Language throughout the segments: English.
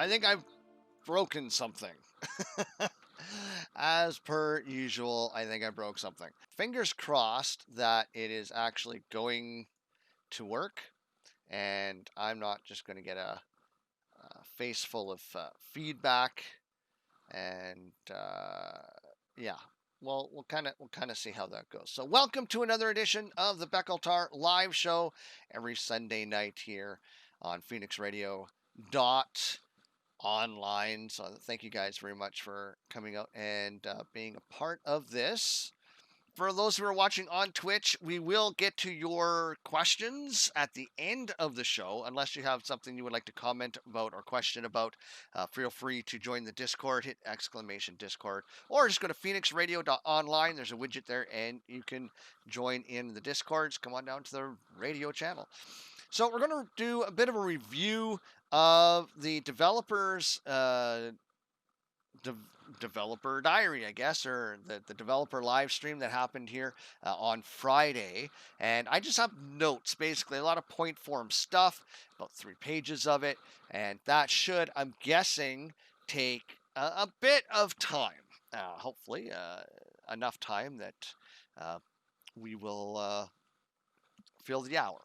think I've broken something. As per usual, I think I broke something. Fingers crossed that it is actually going to work, and I'm not just going to get a face full of feedback. And yeah, well, we'll kind of see how that goes. So, welcome to another edition of the Beck Altarr live show every Sunday night here on Phoenix Radio online. So thank you guys very much for coming out and being a part of this. For those who are watching on Twitch, we will get to your questions at the end of the show. Unless you have something you would like to comment about or question about, feel free to join the Discord, hit exclamation Discord, or just go to phoenixradio.online. There's a widget there, and you can join in the Discords. Come on down to the radio channel. So we're going to do a bit of a review of the developers developer diary, I guess, or the developer live stream that happened here on Friday. And I just have notes, basically a lot of point form stuff, about 3 pages of it, and that should, I'm guessing, take a bit of time. Hopefully enough time that we will fill the hour.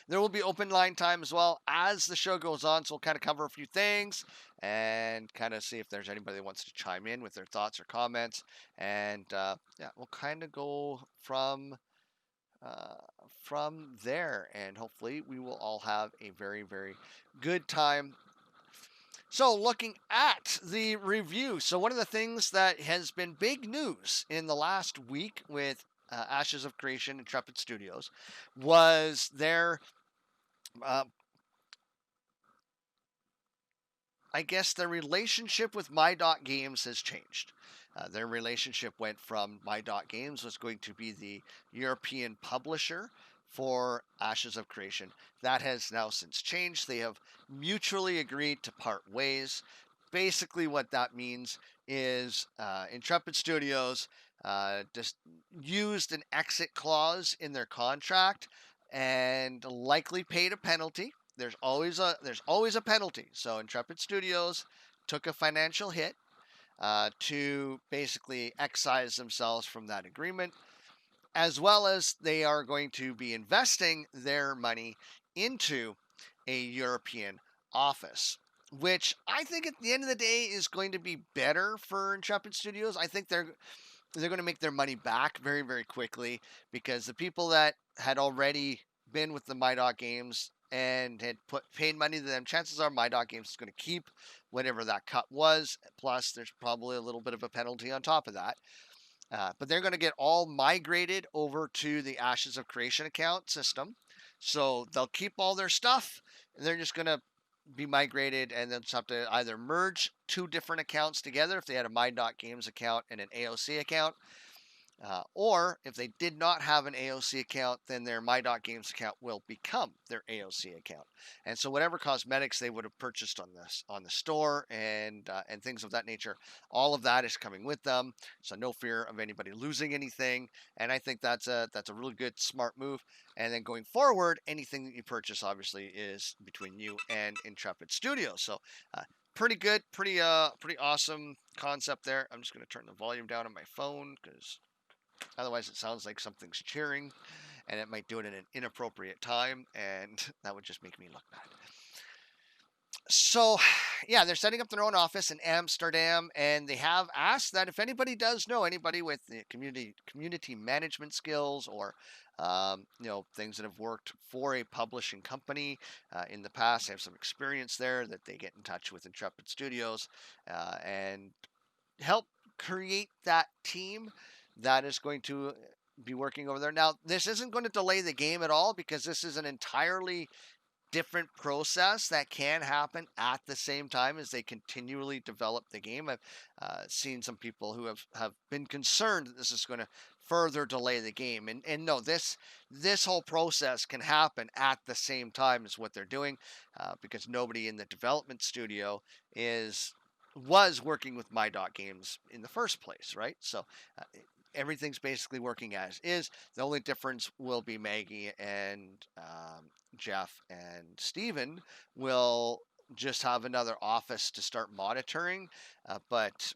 There will be open line time as well as the show goes on, so we'll kind of cover a few things and kind of see if there's anybody that wants to chime in with their thoughts or comments. And yeah, we'll kind of go from there, and hopefully we will all have a very, very good time. So, looking at the review, so one of the things that has been big news in the last week with Ashes of Creation, Intrepid Studios, was their, I guess, their relationship with My.Games has changed. Their relationship went from My.Games was going to be the European publisher for Ashes of Creation. That has now since changed. They have mutually agreed to part ways. Basically, what that means is Intrepid Studios just used an exit clause in their contract and likely paid a penalty. There's always a penalty. So Intrepid Studios took a financial hit to basically excise themselves from that agreement, as well as they are going to be investing their money into a European office, which I think at the end of the day is going to be better for Intrepid Studios. I think they're going to make their money back very, very quickly, because the people that had already been with the My.Games and had paid money to them, chances are My.Games is going to keep whatever that cut was. Plus, there's probably a little bit of a penalty on top of that. But they're going to get all migrated over to the Ashes of Creation account system. So they'll keep all their stuff, and they're just going to be migrated, and they'll just have to either merge 2 different accounts together if they had a My.Games account and an AoC account. Or if they did not have an AoC account, then their My.Games account will become their AoC account. And so whatever cosmetics they would have purchased on the store and things of that nature, all of that is coming with them. So no fear of anybody losing anything. And I think that's a really good, smart move. And then going forward, anything that you purchase obviously is between you and Intrepid Studios. So pretty good, pretty awesome concept there. I'm just going to turn the volume down on my phone because otherwise, it sounds like something's cheering, and it might do it in an inappropriate time, and that would just make me look bad. So, yeah, they're setting up their own office in Amsterdam, and they have asked that if anybody does know anybody with the community management skills, or things that have worked for a publishing company in the past, have some experience there, that they get in touch with Intrepid Studios and help create that team that is going to be working over there. Now, this isn't going to delay the game at all, because this is an entirely different process that can happen at the same time as they continually develop the game. I've seen some people who have been concerned that this is going to further delay the game. And no, this whole process can happen at the same time as what they're doing, because nobody in the development studio was working with My.Games in the first place, right? So everything's basically working as is. The only difference will be Maggie and Jeff and Steven will just have another office to start monitoring. But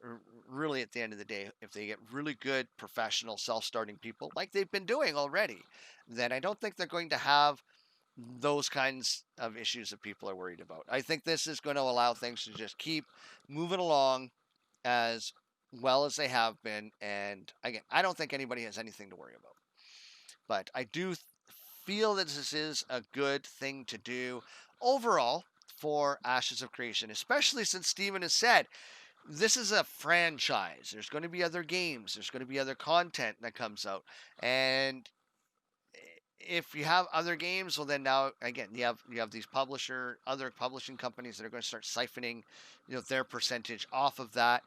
really, at the end of the day, if they get really good professional self-starting people like they've been doing already, then I don't think they're going to have those kinds of issues that people are worried about. I think this is going to allow things to just keep moving along as well as they have been. And again, I don't think anybody has anything to worry about. But I do feel that this is a good thing to do overall for Ashes of Creation, especially since Steven has said this is a franchise. There's going to be other games, there's going to be other content that comes out. And if you have other games, well, then now again you have these other publishing companies that are going to start siphoning, their percentage off of that,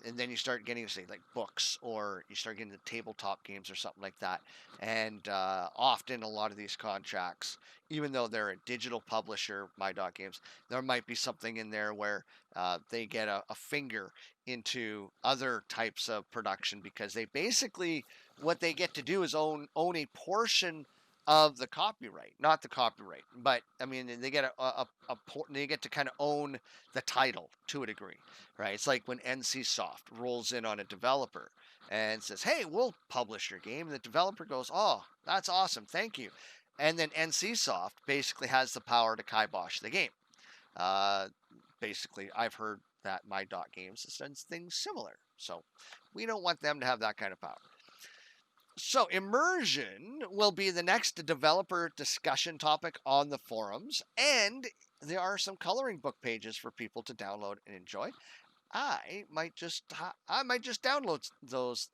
and then you start getting, say, like books, or you start getting the tabletop games or something like that. And often a lot of these contracts, even though they're a digital publisher, My Dot Games, there might be something in there where they get a finger into other types of production, because they basically, what they get to do is own a portion of the copyright, not the copyright, but I mean they get they get to kind of own the title to a degree, right? It's like when NC Soft rolls in on a developer and says, "Hey, we'll publish your game." And the developer goes, "Oh, that's awesome, thank you," and then NC Soft basically has the power to kibosh the game. Basically, I've heard that My Dot Games has done things similar, so we don't want them to have that kind of power. So, immersion will be the next developer discussion topic on the forums, and there are some coloring book pages for people to download and enjoy. I might just download those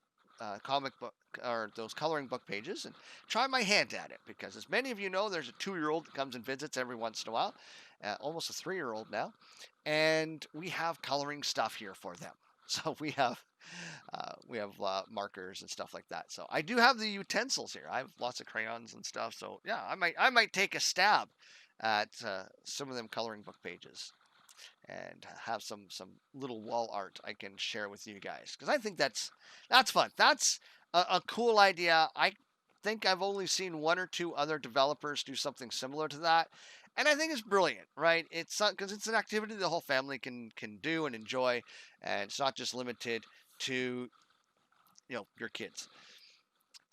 comic book or those coloring book pages and try my hand at it, because as many of you know, there's a 2-year-old that comes and visits every once in a while, almost a 3-year-old now, and we have coloring stuff here for them. So we have markers and stuff like that. So I do have the utensils here. I have lots of crayons and stuff. So yeah, I might take a stab at some of them coloring book pages and have some little wall art I can share with you guys, because I think that's fun. That's a cool idea. I think I've only seen 1 or 2 other developers do something similar to that, and I think it's brilliant, right? It's because it's an activity the whole family can do and enjoy, and it's not just limited to your kids.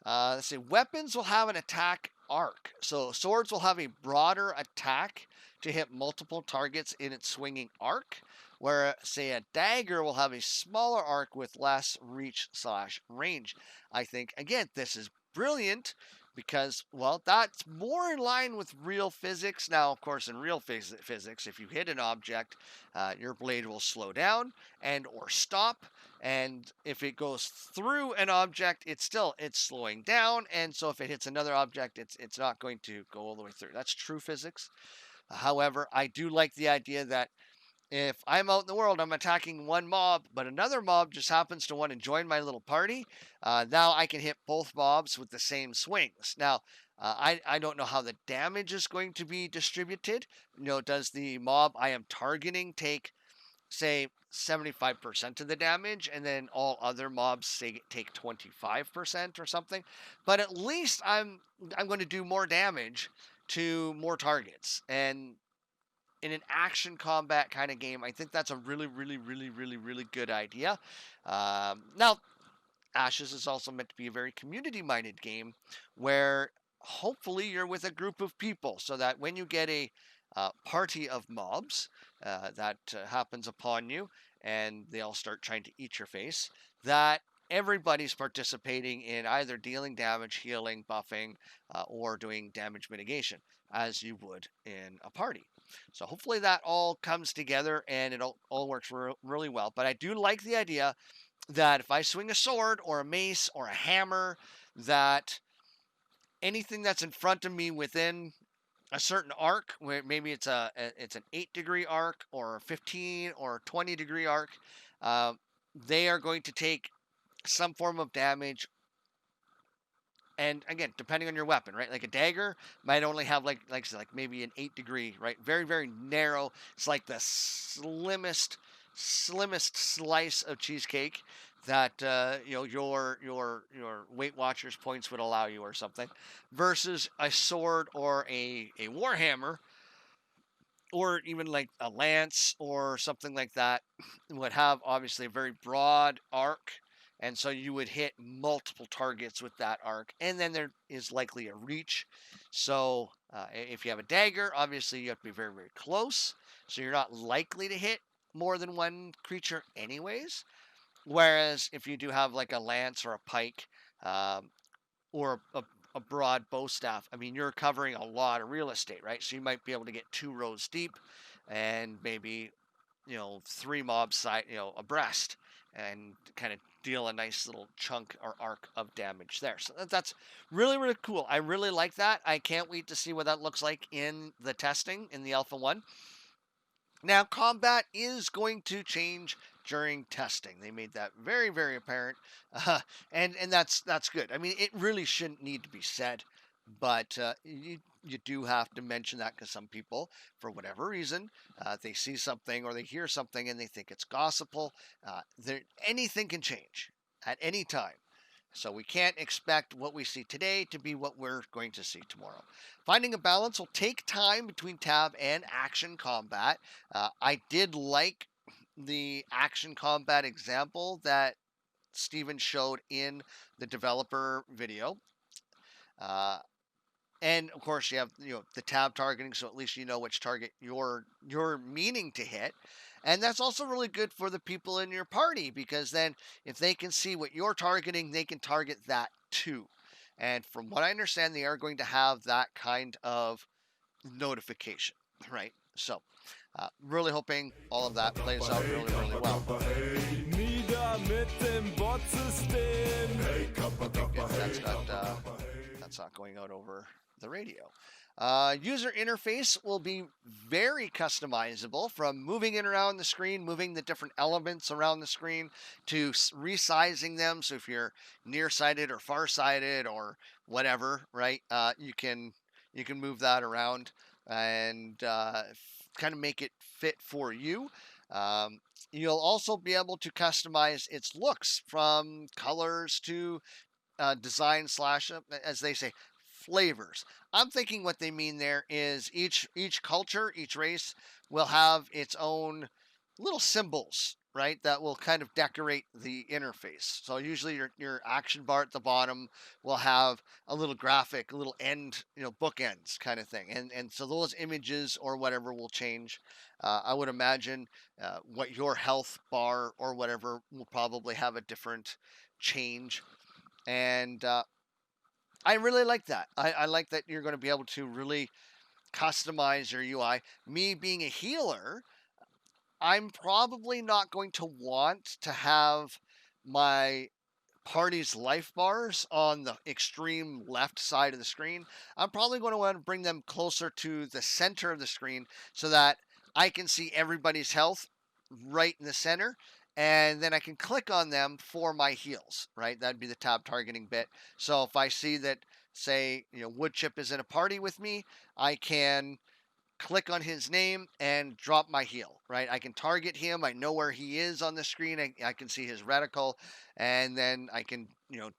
Let's see. Weapons will have an attack arc. So swords will have a broader attack to hit multiple targets in its swinging arc, where, say, a dagger will have a smaller arc with less reach/range. I think, again, this is brilliant because, well, that's more in line with real physics. Now, of course, in real physics, if you hit an object, your blade will slow down and or stop. And if it goes through an object, it's slowing down. And so if it hits another object, it's not going to go all the way through. That's true physics. However, I do like the idea that if I'm out in the world, I'm attacking one mob, but another mob just happens to want to join my little party, now I can hit both mobs with the same swings. Now, I don't know how the damage is going to be distributed. Does the mob I am targeting take, say, 75% of the damage, and then all other mobs, say, take 25% or something? But at least I'm going to do more damage to more targets. And in an action combat kind of game, I think that's a really, really, really, really, really good idea. Now, Ashes is also meant to be a very community-minded game, where hopefully you're with a group of people, so that when you get a party of mobs that happens upon you, and they all start trying to eat your face, that everybody's participating in either dealing damage, healing, buffing, or doing damage mitigation, as you would in a party. So hopefully that all comes together and it all works really well. But I do like the idea that if I swing a sword or a mace or a hammer, that anything that's in front of me within a certain arc, where maybe it's an 8-degree arc or a 15 or 20-degree arc, they are going to take some form of damage. And again, depending on your weapon, right? Like a dagger might only have like maybe an 8-degree, right? Very, very narrow. It's like the slimmest slice of cheesecake that your Weight Watchers points would allow you, or something, versus a sword or a warhammer, or even like a lance or something like that would have obviously a very broad arc, and so you would hit multiple targets with that arc, and then there is likely a reach. So if you have a dagger, obviously you have to be very, very close, so you're not likely to hit more than one creature anyways. Whereas if you do have like a lance or a pike, um, or a broad bow staff, I mean, you're covering a lot of real estate, right? So you might be able to get 2 rows deep and maybe, 3 mobs side, abreast, and kind of deal a nice little chunk or arc of damage there. So that's really, really cool. I really like that. I can't wait to see what that looks like in the testing in the Alpha 1. Now, combat is going to change during testing. They made that very, very apparent, uh, and that's good. I mean, it really shouldn't need to be said, but you do have to mention that because some people, for whatever reason, they see something or they hear something and they think it's gospel. Anything can change at any time. So we can't expect what we see today to be what we're going to see tomorrow. Finding a balance will take time between tab and action combat. I did like the action combat example that Steven showed in the developer video. And of course you have the tab targeting, so at least you know which target you're meaning to hit. And that's also really good for the people in your party, because then if they can see what you're targeting, they can target that too. And from what I understand, they are going to have that kind of notification, right? So really hoping all of that plays out really, really well. That's not going out over the radio. User interface will be very customizable, from moving it around the screen, moving the different elements around the screen, to resizing them. So if you're nearsighted or farsighted or whatever, right, you can move that around and kind of make it fit for you. You'll also be able to customize its looks, from colors to design slash, as they say, flavors. I'm thinking what they mean there is each culture, each race will have its own little symbols, right, that will kind of decorate the interface. So usually your action bar at the bottom will have a little graphic, a little end, bookends kind of thing, and so those images or whatever will change. I would imagine what your health bar or whatever will probably have a different change. And I really like that. I like that you're going to be able to really customize your UI. Me being a healer, I'm probably not going to want to have my party's life bars on the extreme left side of the screen. I'm probably going to want to bring them closer to the center of the screen so that I can see everybody's health right in the center, and then I can click on them for my heals, right? That'd be the tab targeting bit. So if I see that, say, Woodchip is in a party with me, I can click on his name and drop my heal, right? I can target him. I know where he is on the screen. I can see his reticle, and then I can,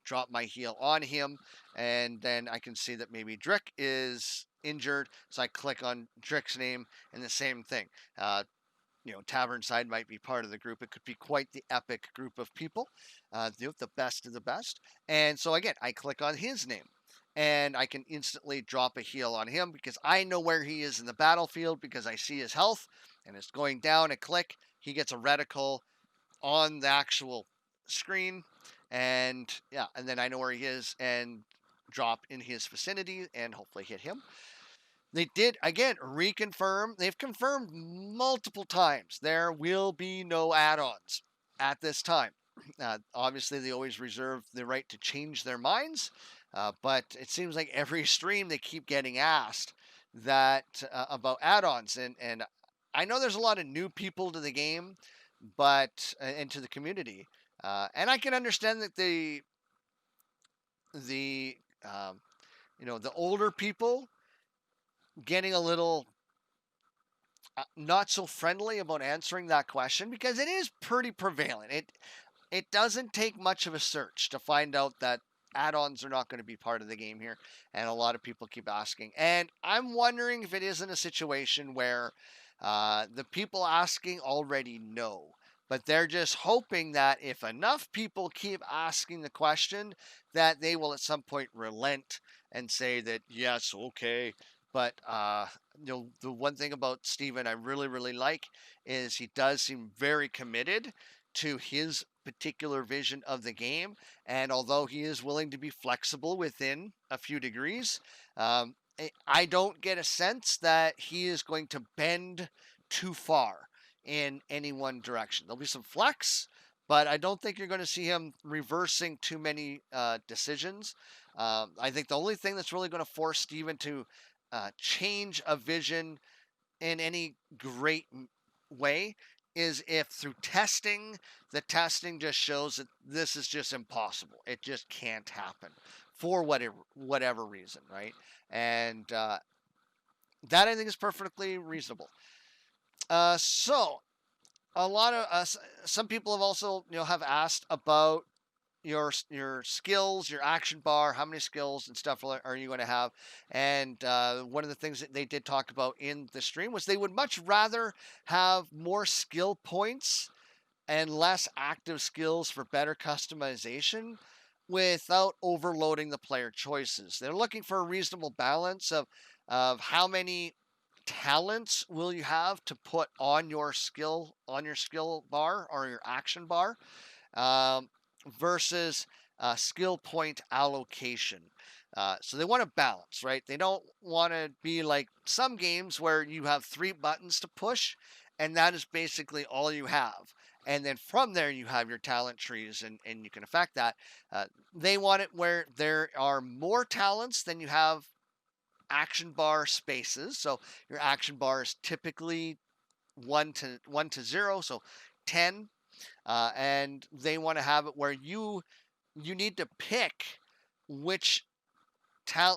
drop my heal on him. And then I can see that maybe Drick is injured. So I click on Drick's name, and the same thing. Tavern side might be part of the group. It could be quite the epic group of people, the best of the best. And so again, I click on his name, and I can instantly drop a heal on him because I know where he is in the battlefield, because I see his health and it's going down. A click, he gets a reticle on the actual screen, and yeah, and then I know where he is and drop in his vicinity and hopefully hit him. They did, again, reconfirm. They've confirmed multiple times there will be no add-ons at this time. Obviously, they always reserve the right to change their minds, but it seems like every stream they keep getting asked that about add-ons, and I know there's a lot of new people to the game, but and to the community, and I can understand that the the older people getting a little not so friendly about answering that question, because it is pretty prevalent. It doesn't take much of a search to find out that add-ons are not going to be part of the game here, and a lot of people keep asking. And I'm wondering if it isn't a situation where The people asking already know, but they're just hoping that if enough people keep asking the question, that they will at some point relent and say that yes, okay. But the one thing about Steven I really, really like is he does seem very committed to his particular vision of the game, and although he is willing to be flexible within a few degrees, I don't get a sense that he is going to bend too far in any one direction. There'll be some flex, but I don't think you're going to see him reversing too many decisions. I think the only thing that's really going to force Steven to change a vision in any great way is if through testing, the testing just shows that this is just impossible. It just can't happen for whatever reason, right? And that I think is perfectly reasonable. So a lot of some people have also have asked about your skills, your action bar, how many skills and stuff are you going to have? And one of the things that they did talk about in the stream was they would much rather have more skill points and less active skills for better customization without overloading the player choices. They're looking for a reasonable balance of how many talents will you have to put on your skill bar or your action bar, um, versus skill point allocation. So they want to balance, right? They don't want to be like some games where you have 3 buttons to push, and that is basically all you have. And then from there, you have your talent trees, and you can affect that. They want it where there are more talents than you have action bar spaces. So your action bar is typically 1 to 0, so 10, and they want to have it where you need to pick which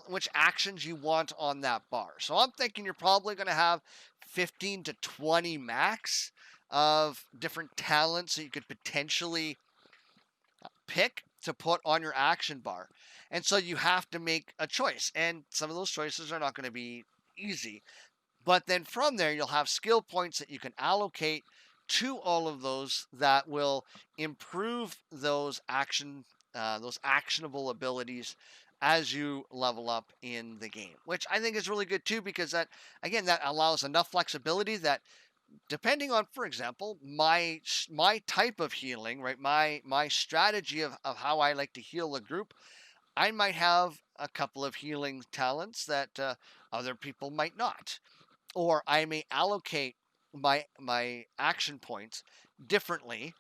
which actions you want on that bar. So I'm thinking you're probably going to have 15 to 20 max of different talents that you could potentially pick to put on your action bar. And so you have to make a choice. And some of those choices are not going to be easy. But then from there, you'll have skill points that you can allocate to all of those that will improve those those actionable abilities as you level up in the game, which I think is really good too, because that, again, that allows enough flexibility that depending on, for example, my type of healing, right, my strategy of how I like to heal a group, I might have a couple of healing talents that other people might not, or I may allocate my action points differently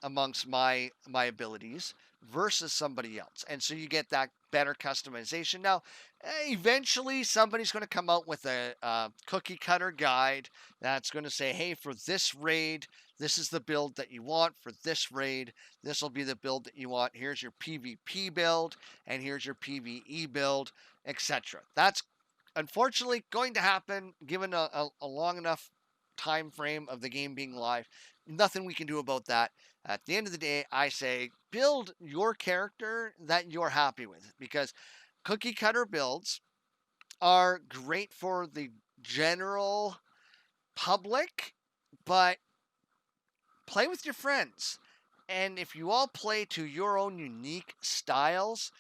amongst my abilities versus somebody else, and so you get that better customization. Now, eventually, somebody's going to come out with a cookie cutter guide that's going to say, "Hey, for this raid, this is the build that you want. For this raid, this will be the build that you want. Here's your PvP build, and here's your PvE build, etc." That's unfortunately going to happen given a long enough time frame of the game being live. Nothing we can do about that. At the end of the day, I say build your character that you're happy with, because cookie cutter builds are great for the general public, but play with your friends. And if you all play to your own unique styles,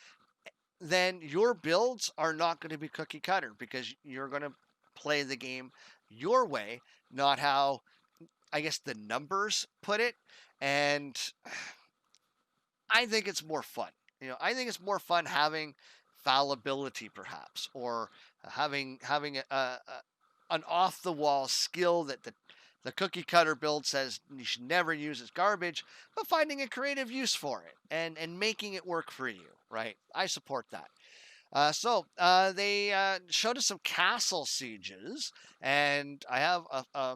then your builds are not going to be cookie cutter, because you're going to play the game your way, not how, I guess, the numbers put it. And I think it's more fun. I think it's more fun having fallibility, perhaps, or having an off the wall skill that the cookie cutter build says you should never use, as garbage, but finding a creative use for it and making it work for you, right? I support that. They showed us some castle sieges, and I have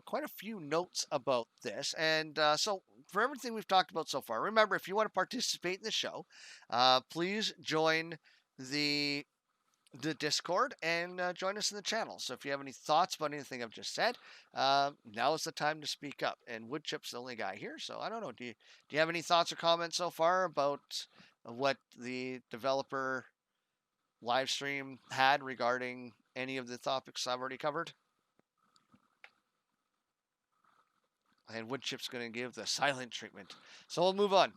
quite a few notes about this. And so, for everything we've talked about so far, remember, if you want to participate in the show, please join the Discord and join us in the channel. So if you have any thoughts about anything I've just said, now is the time to speak up. And Woodchip's the only guy here, so I don't know. Do you have any thoughts or comments so far about what the developer live stream had regarding any of the topics I've already covered? And Woodchip's going to give the silent treatment. So we'll move on.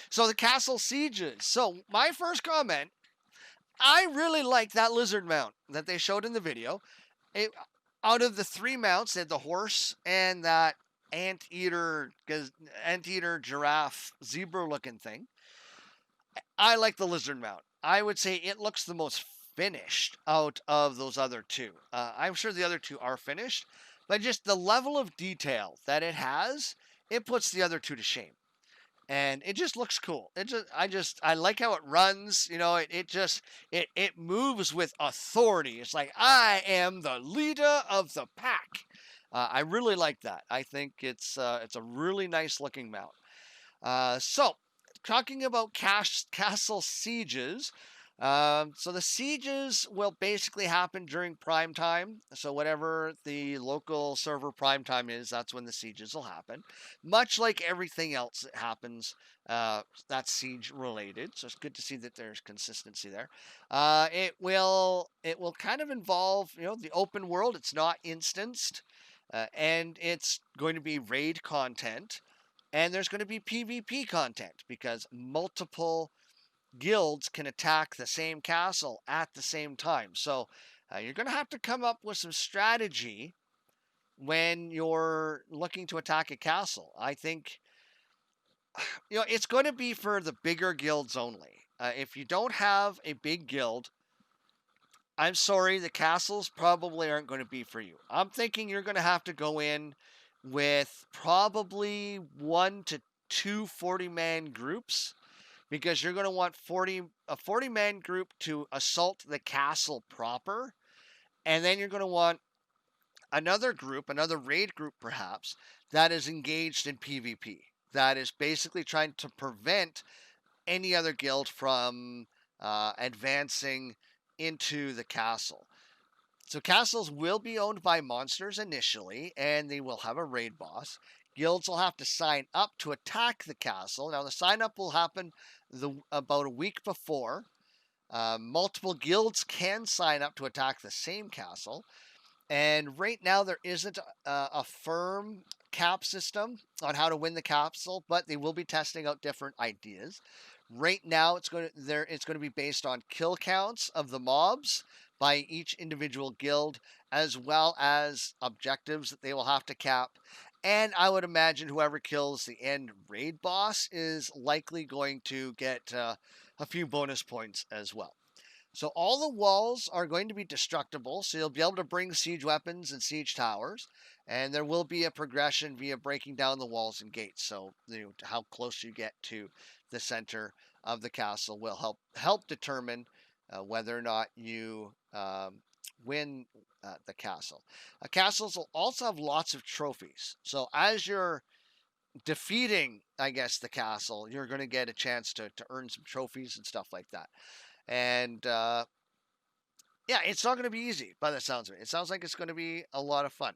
So the castle sieges. So my first comment, I really like that lizard mount that they showed in the video. It, out of the 3 mounts, they had the horse and that anteater giraffe zebra looking thing. I like the lizard mount. I would say it looks the most finished out of those other 2. I'm sure the other 2 are finished, but just the level of detail that it has, it puts the other 2 to shame. And it just looks cool. I like how it runs. It moves with authority. It's like, I am the leader of the pack. I really like that. I think it's a really nice looking mount. So talking about castle sieges. So the sieges will basically happen during prime time. So whatever the local server prime time is, that's when the sieges will happen. Much like everything else that happens, that's siege related. So it's good to see that there's consistency there. It will kind of involve the open world. It's not instanced, and it's going to be raid content, and there's going to be PvP content because multiple guilds can attack the same castle at the same time. So you're going to have to come up with some strategy when you're looking to attack a castle. I think it's going to be for the bigger guilds only. If you don't have a big guild, I'm sorry, the castles probably aren't going to be for you. I'm thinking you're going to have to go in with probably 1 to 2 40-man groups, because you're going to want a 40-man group to assault the castle proper, and then you're going to want another group, another raid group perhaps, that is engaged in PvP, that is basically trying to prevent any other guild from advancing into the castle. So castles will be owned by monsters initially, and they will have a raid boss. Guilds will have to sign up to attack the castle. Now, the sign up will happen about a week before. Multiple guilds can sign up to attack the same castle. And right now, there isn't a firm cap system on how to win the castle, but they will be testing out different ideas. Right now, it's going to be based on kill counts of the mobs by each individual guild, as well as objectives that they will have to cap. And I would imagine whoever kills the end raid boss is likely going to get a few bonus points as well. So all the walls are going to be destructible, so you'll be able to bring siege weapons and siege towers, and there will be a progression via breaking down the walls and gates. So how close you get to the center of the castle will help determine whether or not you win the castle. Castles will also have lots of trophies. So as you're defeating, I guess, the castle, you're going to get a chance to earn some trophies and stuff like that. And yeah, it's not going to be easy by the sounds of it. It sounds like it's going to be a lot of fun.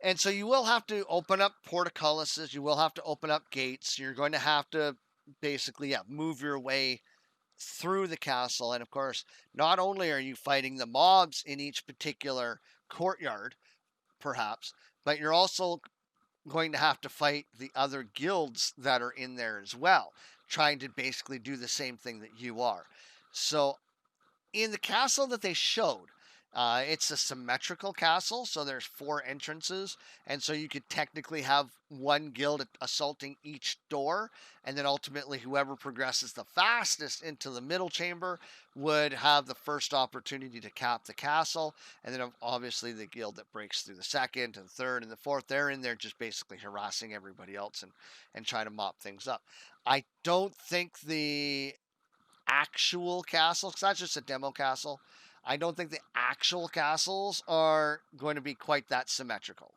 And so you will have to open up portcullises. You will have to open up gates. You're going to have to basically move your way through the castle. And of course, not only are you fighting the mobs in each particular courtyard, perhaps, but you're also going to have to fight the other guilds that are in there as well, trying to basically do the same thing that you are. So in the castle that they showed, it's a symmetrical castle, so there's 4 entrances, and so you could technically have one guild assaulting each door, and then ultimately whoever progresses the fastest into the middle chamber would have the first opportunity to cap the castle, and then obviously the guild that breaks through the second and third and the fourth, they're in there just basically harassing everybody else and trying to mop things up. I don't think the actual castle, because that's just a demo castle, I don't think the actual castles are going to be quite that symmetrical.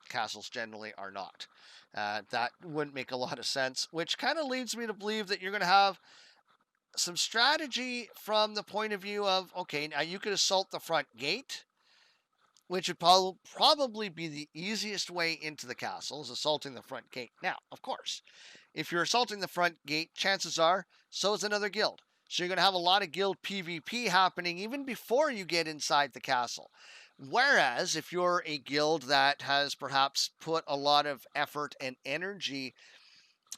Castles generally are not. That wouldn't make a lot of sense, which kind of leads me to believe that you're going to have some strategy from the point of view of, okay, now you could assault the front gate, which would probably be the easiest way into the castle, is assaulting the front gate. Now, of course, if you're assaulting the front gate, chances are so is another guild. So you're going to have a lot of guild PvP happening even before you get inside the castle. Whereas if you're a guild that has perhaps put a lot of effort and energy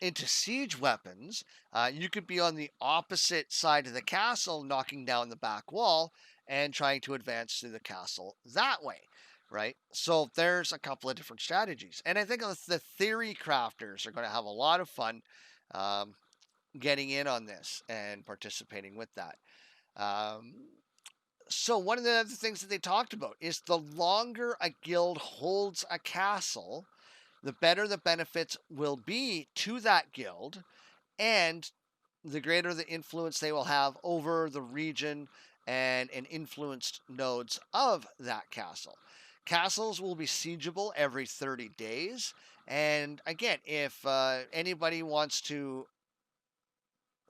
into siege weapons, you could be on the opposite side of the castle, knocking down the back wall and trying to advance through the castle that way, right? So there's a couple of different strategies. And I think the theory crafters are going to have a lot of fun um, getting in on this and participating with that. Um, so one of the other things that they talked about is the longer a guild holds a castle, the better the benefits will be to that guild, and the greater the influence they will have over the region and influenced nodes of that castle. Castles will be siegeable every 30 days. And again, if anybody wants to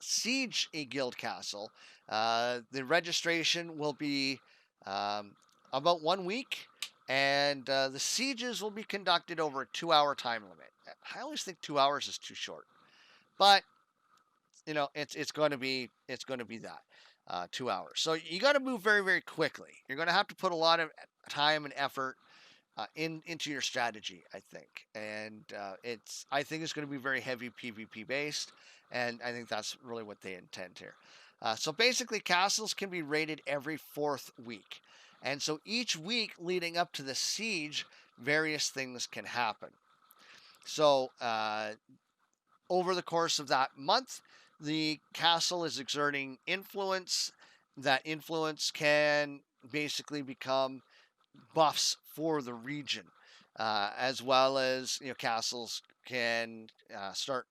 siege a guild castle, the registration will be um, about 1 week, and the sieges will be conducted over a 2-hour time limit. I always think 2 hours is too short, but it's going to be that 2 hours. So you got to move very, very quickly. You're going to have to put a lot of time and effort into your strategy, I think, and I think it's going to be very heavy PvP based, and I think that's really what they intend here. So basically, castles can be raided every 4th week, and so each week leading up to the siege, various things can happen. So over the course of that month, the castle is exerting influence. That influence can basically become buffs for the region, as well as castles can start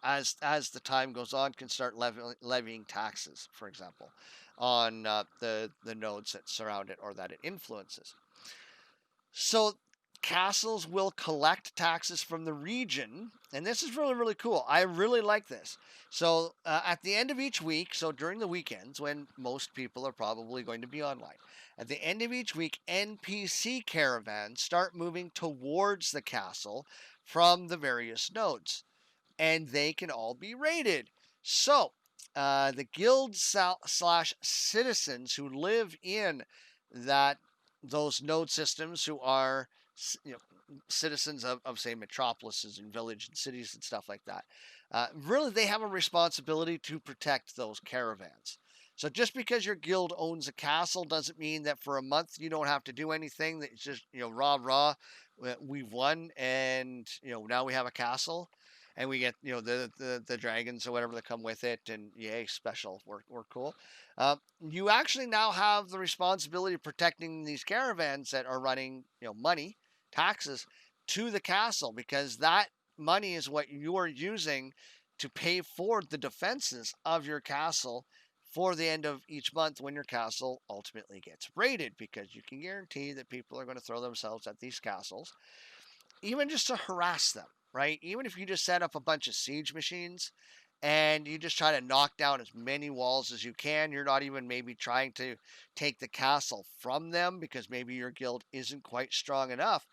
as the time goes on, can start levying taxes, for example, on the nodes that surround it or that it influences. So castles will collect taxes from the region, and this is really, really cool. I really like this. So at the end of each week, so during the weekends when most people are probably going to be online, at the end of each week, NPC caravans start moving towards the castle from the various nodes, and they can all be raided. So the guild slash citizens who live in those node systems, who are citizens of say metropolises and villages and cities and stuff like that, really they have a responsibility to protect those caravans. So just because your guild owns a castle doesn't mean that for a month you don't have to do anything. That it's just rah, we've won, and now we have a castle, and we get the dragons or whatever that come with it, and yay, special, we're cool. You actually now have the responsibility of protecting these caravans that are running money, taxes to the castle, because that money is what you are using to pay for the defenses of your castle for the end of each month when your castle ultimately gets raided, because you can guarantee that people are going to throw themselves at these castles, even just to harass them, right? Even if you just set up a bunch of siege machines and you just try to knock down as many walls as you can, you're not even maybe trying to take the castle from them because maybe your guild isn't quite strong enough.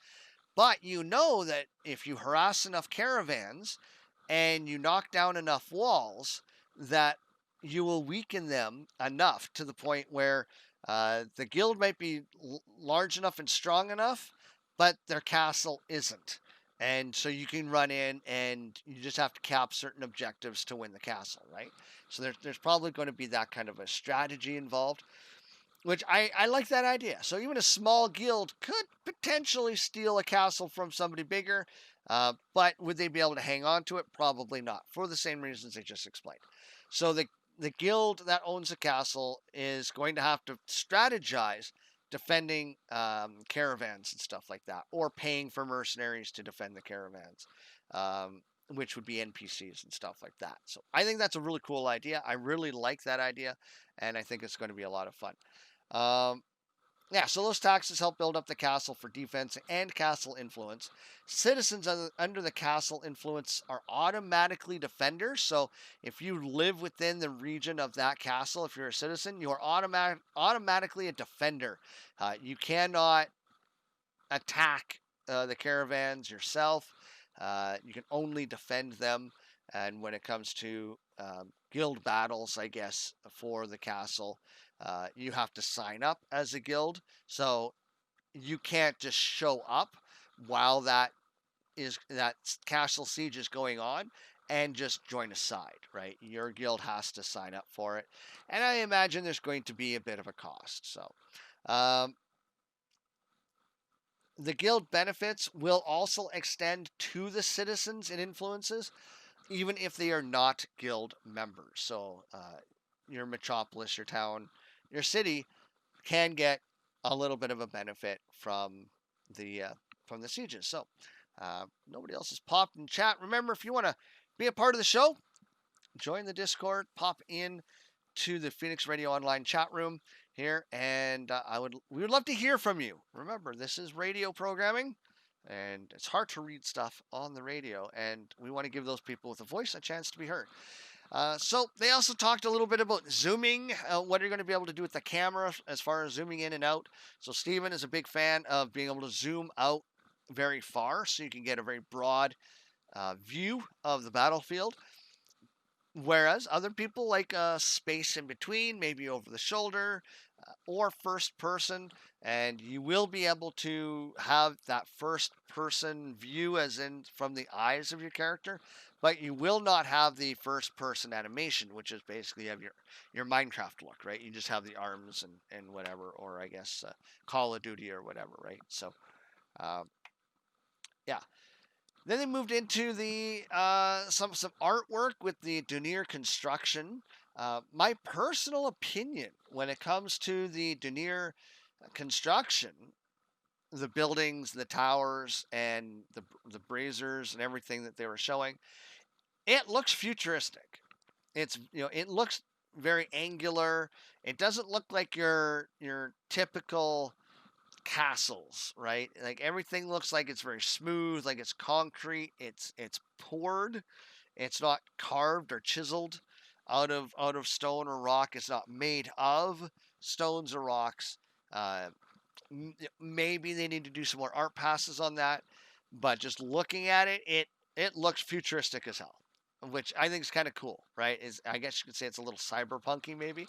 But you know that if you harass enough caravans and you knock down enough walls, that you will weaken them enough to the point where the guild might be large enough and strong enough, but their castle isn't. And so you can run in and you just have to cap certain objectives to win the castle, right? So there's probably going to be that kind of a strategy involved, which I like that idea. So even a small guild could potentially steal a castle from somebody bigger, but would they be able to hang on to it? Probably not, for the same reasons I just explained. So the guild that owns a castle is going to have to strategize defending caravans and stuff like that, or paying for mercenaries to defend the caravans, which would be NPCs and stuff like that. So I think that's a really cool idea. I really like that idea, and I think it's going to be a lot of fun. Yeah, so those taxes help build up the castle for defense and castle influence. Citizens under the castle influence are automatically defenders. So if you live within the region of that castle, if you're a citizen, you are automatically a defender. You cannot attack the caravans yourself. You can only defend them. And when it comes to guild battles, I guess, for the castle, you have to sign up as a guild. So you can't just show up while that castle siege is going on and just join a side, right? Your guild has to sign up for it. And I imagine there's going to be a bit of a cost. So um, the guild benefits will also extend to the citizens and influences, even if they are not guild members. So your metropolis, your town, your city can get a little bit of a benefit the from the sieges. So nobody else has popped in chat. Remember, if you want to be a part of the show, join the Discord, pop in to the Phoenix Radio Online chat room here, and we would love to hear from you. Remember, this is radio programming, and it's hard to read stuff on the radio, and we want to give those people with a voice a chance to be heard. So they also talked a little bit about zooming, what you're going to be able to do with the camera as far as zooming in and out. So Steven is a big fan of being able to zoom out very far so you can get a very broad view of the battlefield. Whereas other people like space in between, maybe over the shoulder or first person, and you will be able to have that first person view as in from the eyes of your character, but you will not have the first person animation, which is basically you have your Minecraft look, right? You just have the arms and whatever, or I guess Call of Duty or whatever, right? So yeah. Then they moved into the some artwork with the Dunir construction. My personal opinion when it comes to the Dunir construction, the buildings, the towers, and the braziers and everything that they were showing, it looks futuristic. It looks very angular. It doesn't look like your typical castles, right? Like everything looks like it's very smooth, like it's concrete, it's poured, it's not carved or chiseled out of stone or rock. It's not made of stones or rocks. Uh, Maybe they need to do some more art passes on that, but just looking at it looks futuristic as hell, which I think is kind of cool, right? Is I guess you could say it's a little cyberpunky maybe.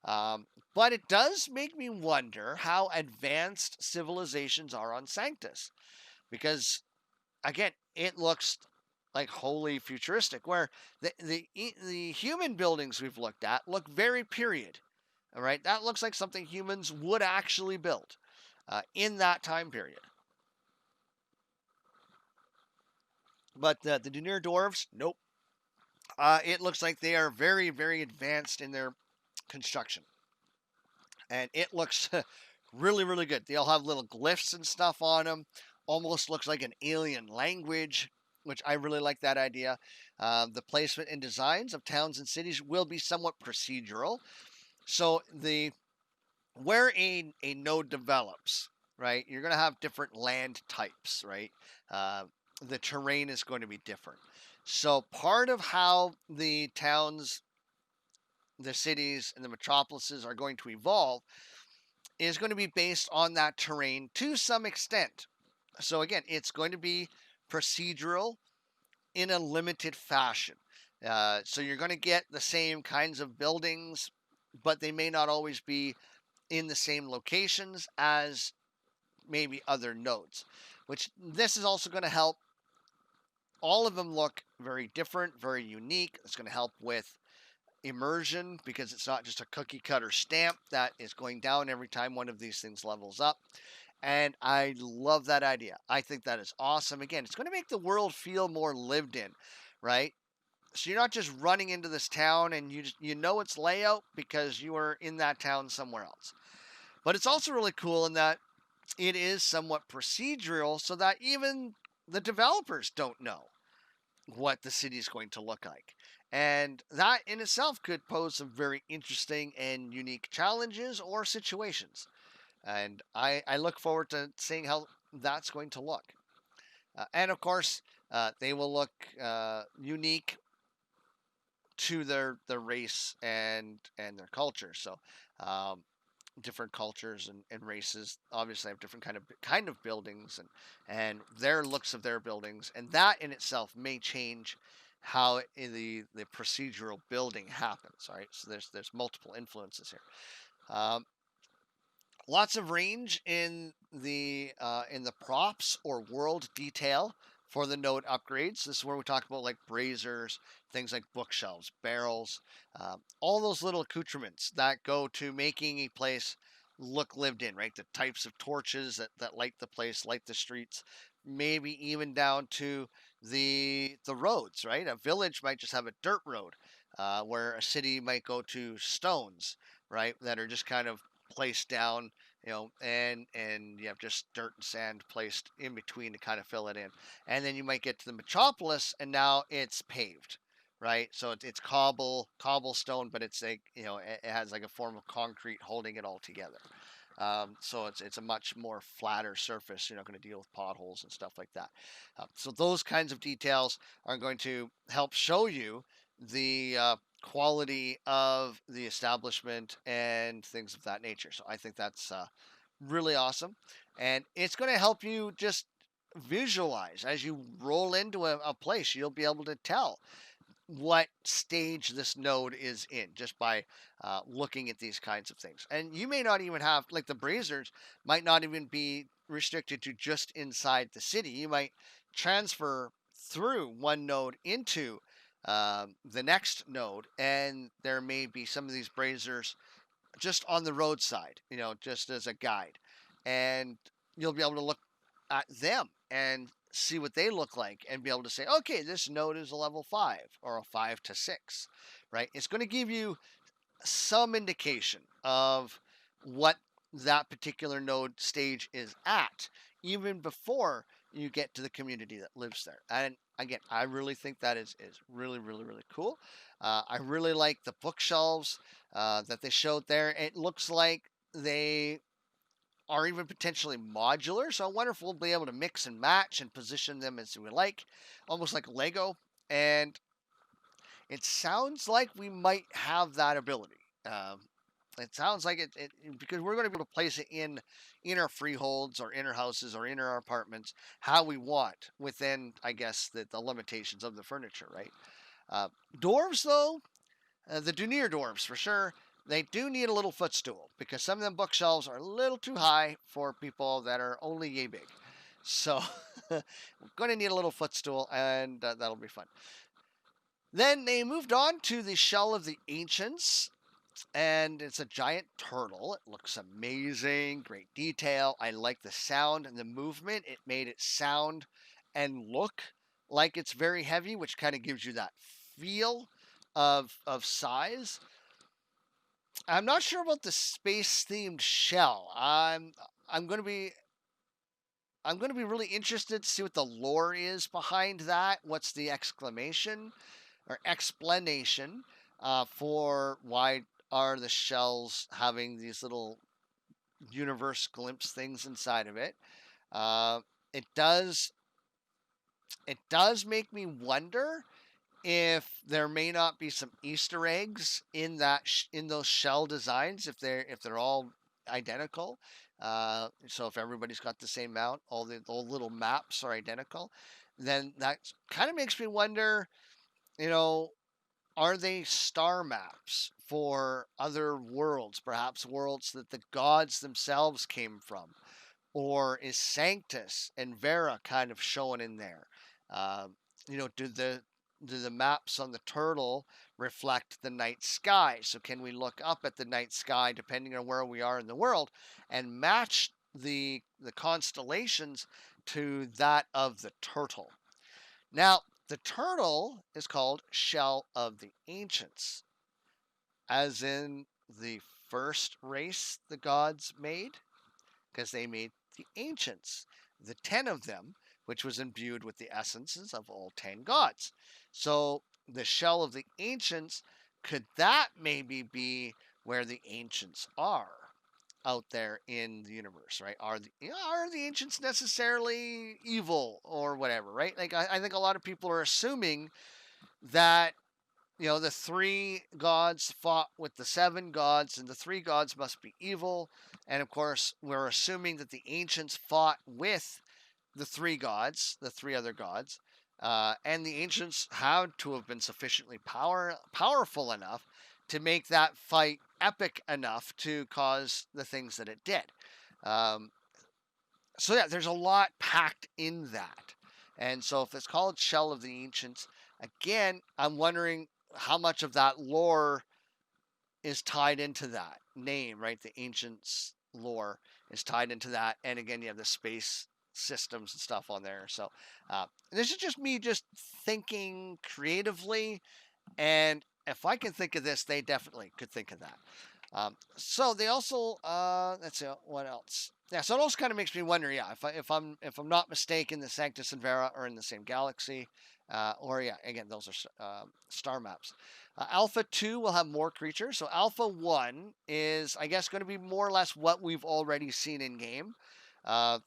But it does make me wonder how advanced civilizations are on Sanctus. Because, again, it looks like wholly futuristic, where the human buildings we've looked at look very period. All right, that looks like something humans would actually build in that time period. But the Dunir dwarves, nope. It looks like they are very, very advanced in their construction. And it looks really, really good. They all have little glyphs and stuff on them. Almost looks like an alien language, which I really like that idea. The placement and designs of towns and cities will be somewhat procedural. So where a node develops, right, you're going to have different land types, right? The terrain is going to be different. So part of how the towns, the cities, and the metropolises are going to evolve is going to be based on that terrain to some extent. So again, it's going to be procedural in a limited fashion. So you're going to get the same kinds of buildings, but they may not always be in the same locations as maybe other nodes, which this is also going to help all of them look very different, very unique. It's going to help with immersion because it's not just a cookie cutter stamp that is going down every time one of these things levels up. And I love that idea. I think that is awesome. Again, it's going to make the world feel more lived in, right? So you're not just running into this town and you know its layout because you were in that town somewhere else. But it's also really cool in that it is somewhat procedural so that even the developers don't know what the city is going to look like. And that in itself could pose some very interesting and unique challenges or situations. And I look forward to seeing how that's going to look. And of course, they will look unique to their race and their culture. So different cultures and races obviously have different kind of buildings and their looks of their buildings, and that in itself may change how the procedural building happens. Right, so there's multiple influences here. Um, Lots of range in the props or world detail for the node upgrades. This is where we talk about like braziers, things like bookshelves, barrels, all those little accoutrements that go to making a place look lived in. Right, the types of torches that light the place, light the streets, maybe even down to the roads. Right, a village might just have a dirt road, where a city might go to stones. Right, that are just kind of placed down, and you have just dirt and sand placed in between to kind of fill it in. And then you might get to the metropolis, and now it's paved, right? So it's cobblestone, but it's like, it has like a form of concrete holding it all together. So it's a much more flatter surface. You're not going to deal with potholes and stuff like that. So those kinds of details are going to help show you the quality of the establishment and things of that nature. So I think that's really awesome, and it's going to help you just visualize as you roll into a place. You'll be able to tell what stage this node is in just by looking at these kinds of things. And you may not even have, like, the braziers might not even be restricted to just inside the city. You might transfer through one node into the next node, and there may be some of these braziers just on the roadside, just as a guide. And you'll be able to look at them and see what they look like and be able to say, okay, this node is a level 5 or a 5 to 6, right? It's going to give you some indication of what that particular node stage is at, even before you get to the community that lives there. And again, I really think that is really, really, really cool. I really like the bookshelves that they showed there. It looks like they are even potentially modular. So I wonder if we'll be able to mix and match and position them as we like, almost like Lego. And it sounds like we might have that ability. It sounds like it because we're going to be able to place it in our freeholds or in our houses or in our apartments how we want within, I guess, the limitations of the furniture, right? Uh, Dwarves, though, the Dunir dwarves for sure, they do need a little footstool because some of them bookshelves are a little too high for people that are only yay big. So we're going to need a little footstool, and that'll be fun. Then they moved on to the Shell of the Ancients, and it's a giant turtle. It looks amazing, great detail. I like the sound and the movement. It made it sound and look like it's very heavy, which kind of gives you that feel of size. I'm not sure about the space themed shell. I'm going to be I'm going to be really interested to see what the lore is behind that. What's the exclamation or explanation for why are the shells having these little universe glimpse things inside of it? Uh, it does make me wonder if there may not be some Easter eggs in in those shell designs, if they're all identical. So if everybody's got the same mount, all the little maps are identical, then that kind of makes me wonder, you know, are they star maps for other worlds, perhaps worlds that the gods themselves came from? Or is Sanctus and Vera kind of showing in there? Do the maps on the turtle reflect the night sky? So can we look up at the night sky depending on where we are in the world and match the constellations to that of the turtle? Now, the turtle is called Shell of the Ancients, as in the first race the gods made, because they made the ancients, the 10 of them, which was imbued with the essences of all 10 gods. So the shell of the ancients, could that maybe be where the ancients are out there in the universe, right? Are the ancients necessarily evil or whatever, right? Like I think a lot of people are assuming that the 3 gods fought with the 7 gods, and the 3 gods must be evil. And of course, we're assuming that the ancients fought with the 3 gods, the 3 other gods. And the ancients had to have been sufficiently powerful enough to make that fight epic enough to cause the things that it did. Um, so yeah, there's a lot packed in that. And so if it's called Shell of the Ancients, again, I'm wondering how much of that lore is tied into that name, right? The Ancients lore is tied into that. And again, you have the space systems and stuff on there. So this is just me just thinking creatively. And if I can think of this, they definitely could think of that. So they also let's see what else. Yeah, so it also kind of makes me wonder. Yeah, if I'm not mistaken, the Sanctus and Vera are in the same galaxy, or yeah, again those are star maps. Alpha 2 will have more creatures. So Alpha 1 is, I guess, going to be more or less what we've already seen in game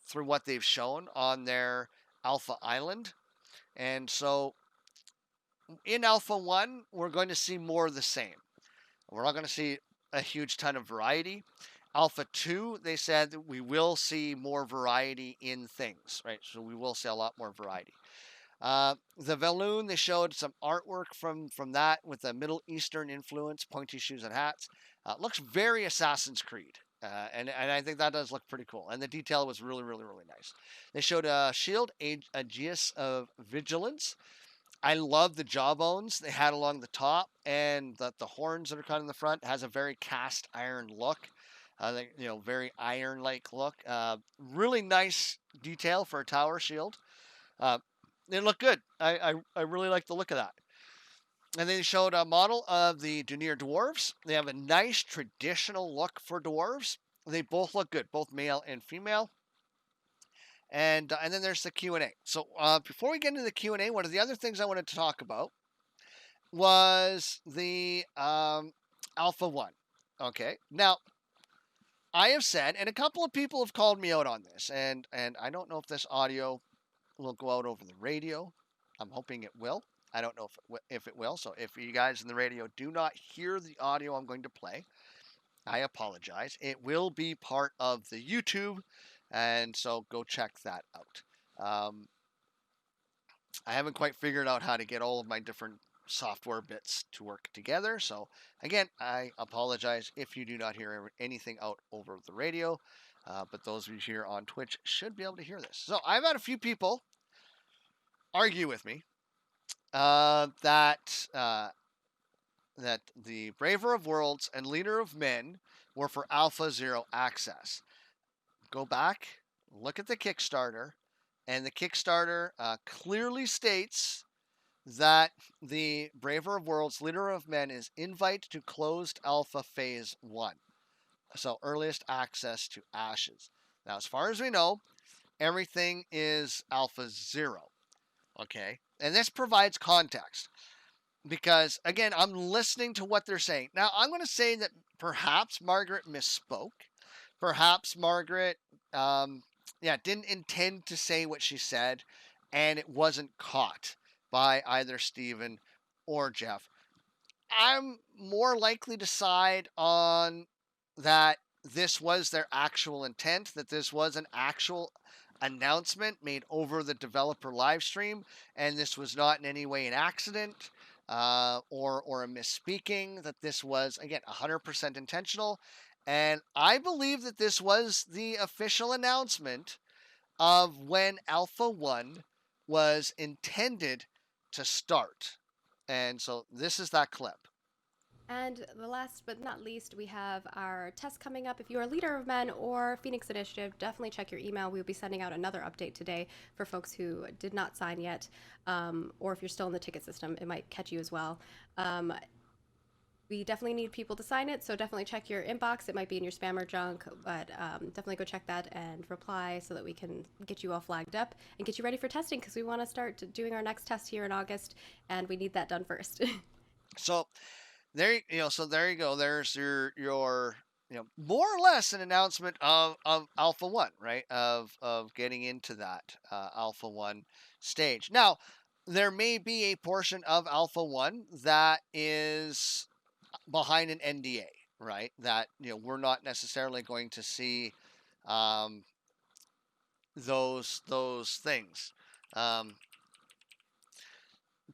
through what they've shown on their Alpha Island. And so in Alpha 1, we're going to see more of the same. We're not going to see a huge ton of variety. Alpha 2, they said that we will see more variety in things, right? So we will see a lot more variety. The Valoon, they showed some artwork from that with a Middle Eastern influence, pointy shoes and hats. Looks very Assassin's Creed. And I think that does look pretty cool. And the detail was really, really, really nice. They showed a shield, Aegis of Vigilance. I love the jawbones they had along the top, and the horns that are kind of in the front has a very cast iron look. Very iron-like look. Really nice detail for a tower shield. It looked good. I really like the look of that. And then they showed a model of the Dunir dwarves. They have a nice traditional look for dwarves. They both look good, both male and female. And then there's the Q&A. So before we get into the Q&A, one of the other things I wanted to talk about was the Alpha 1. Okay. Now, I have said, and a couple of people have called me out on this, and I don't know if this audio will go out over the radio. I'm hoping it will. I don't know if it will. So if you guys in the radio do not hear the audio I'm going to play, I apologize. It will be part of the YouTube, and so go check that out. I haven't quite figured out how to get all of my different software bits to work together. So again, I apologize if you do not hear anything out over the radio, but those of you here on Twitch should be able to hear this. So I've had a few people argue with me that the Braver of Worlds and Leader of Men were for Alpha Zero access. Go back, look at the Kickstarter, and the Kickstarter clearly states that the Braver of Worlds, Leader of Men is invite to closed alpha phase 1. So earliest access to Ashes. Now, as far as we know, everything is alpha 0. Okay? And this provides context. Because, again, I'm listening to what they're saying. Now, I'm going to say that perhaps Margaret misspoke. Perhaps Margaret, didn't intend to say what she said, and it wasn't caught by either Stephen or Jeff. I'm more likely to side on that this was their actual intent, that this was an actual announcement made over the developer live stream, and this was not in any way an accident or a misspeaking, that this was, again, 100% intentional. And I believe that this was the official announcement of when Alpha 1 was intended to start. And so this is that clip. And the last but not least, we have our test coming up. If you are Leader of Men or Phoenix Initiative, definitely check your email. We'll be sending out another update today for folks who did not sign yet, or if you're still in the ticket system, it might catch you as well. We definitely need people to sign it, so definitely check your inbox. It might be in your spam or junk, but definitely go check that and reply so that we can get you all flagged up and get you ready for testing, because we want to start doing our next test here in August, and we need that done first. So there you go. There's your more or less an announcement of Alpha 1, right? Of getting into that Alpha 1 stage. Now, there may be a portion of Alpha 1 that is behind an NDA, right? That we're not necessarily going to see those things.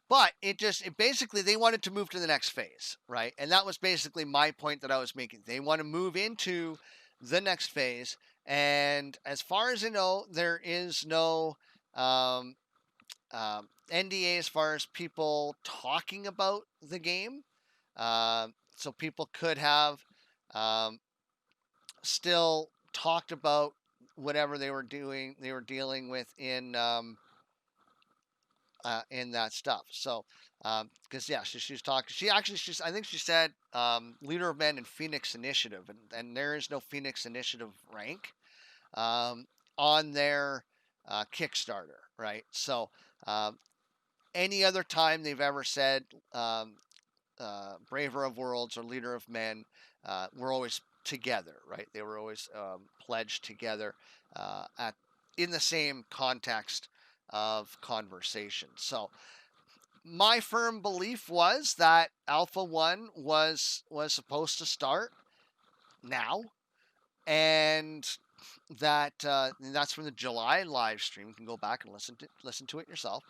But it basically, they wanted to move to the next phase, right? And that was basically my point that I was making. They want to move into the next phase. And as far as I know, there is no um, NDA as far as people talking about the game. So people could have um, still talked about whatever they were dealing with in that stuff. So, because yeah, she's talking. I think she said leader of men in Phoenix Initiative, and there is no Phoenix Initiative rank um, on their Kickstarter, right? So, any other time they've ever said um, Braver of Worlds or Leader of Men, were always together, right? They were always pledged together at in the same context of conversation. So my firm belief was that Alpha One was supposed to start now, and that's from the July live stream. You can go back and listen to it yourself.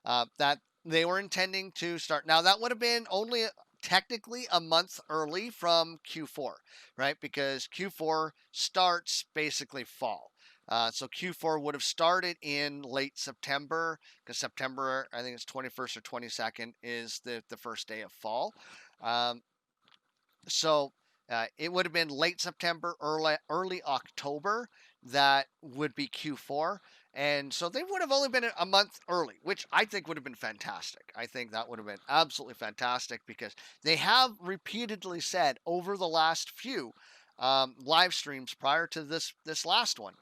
That they were intending to start. Now that would have been only technically a month early from Q4, right? Because Q4 starts basically fall. So Q4 would have started in late September, because September, I think it's 21st or 22nd, is the first day of fall. Um, so it would have been late September, early October. That would be Q4. And so they would have only been a month early, which I think would have been fantastic. I think that would have been absolutely fantastic, because they have repeatedly said over the last few live streams prior to this last one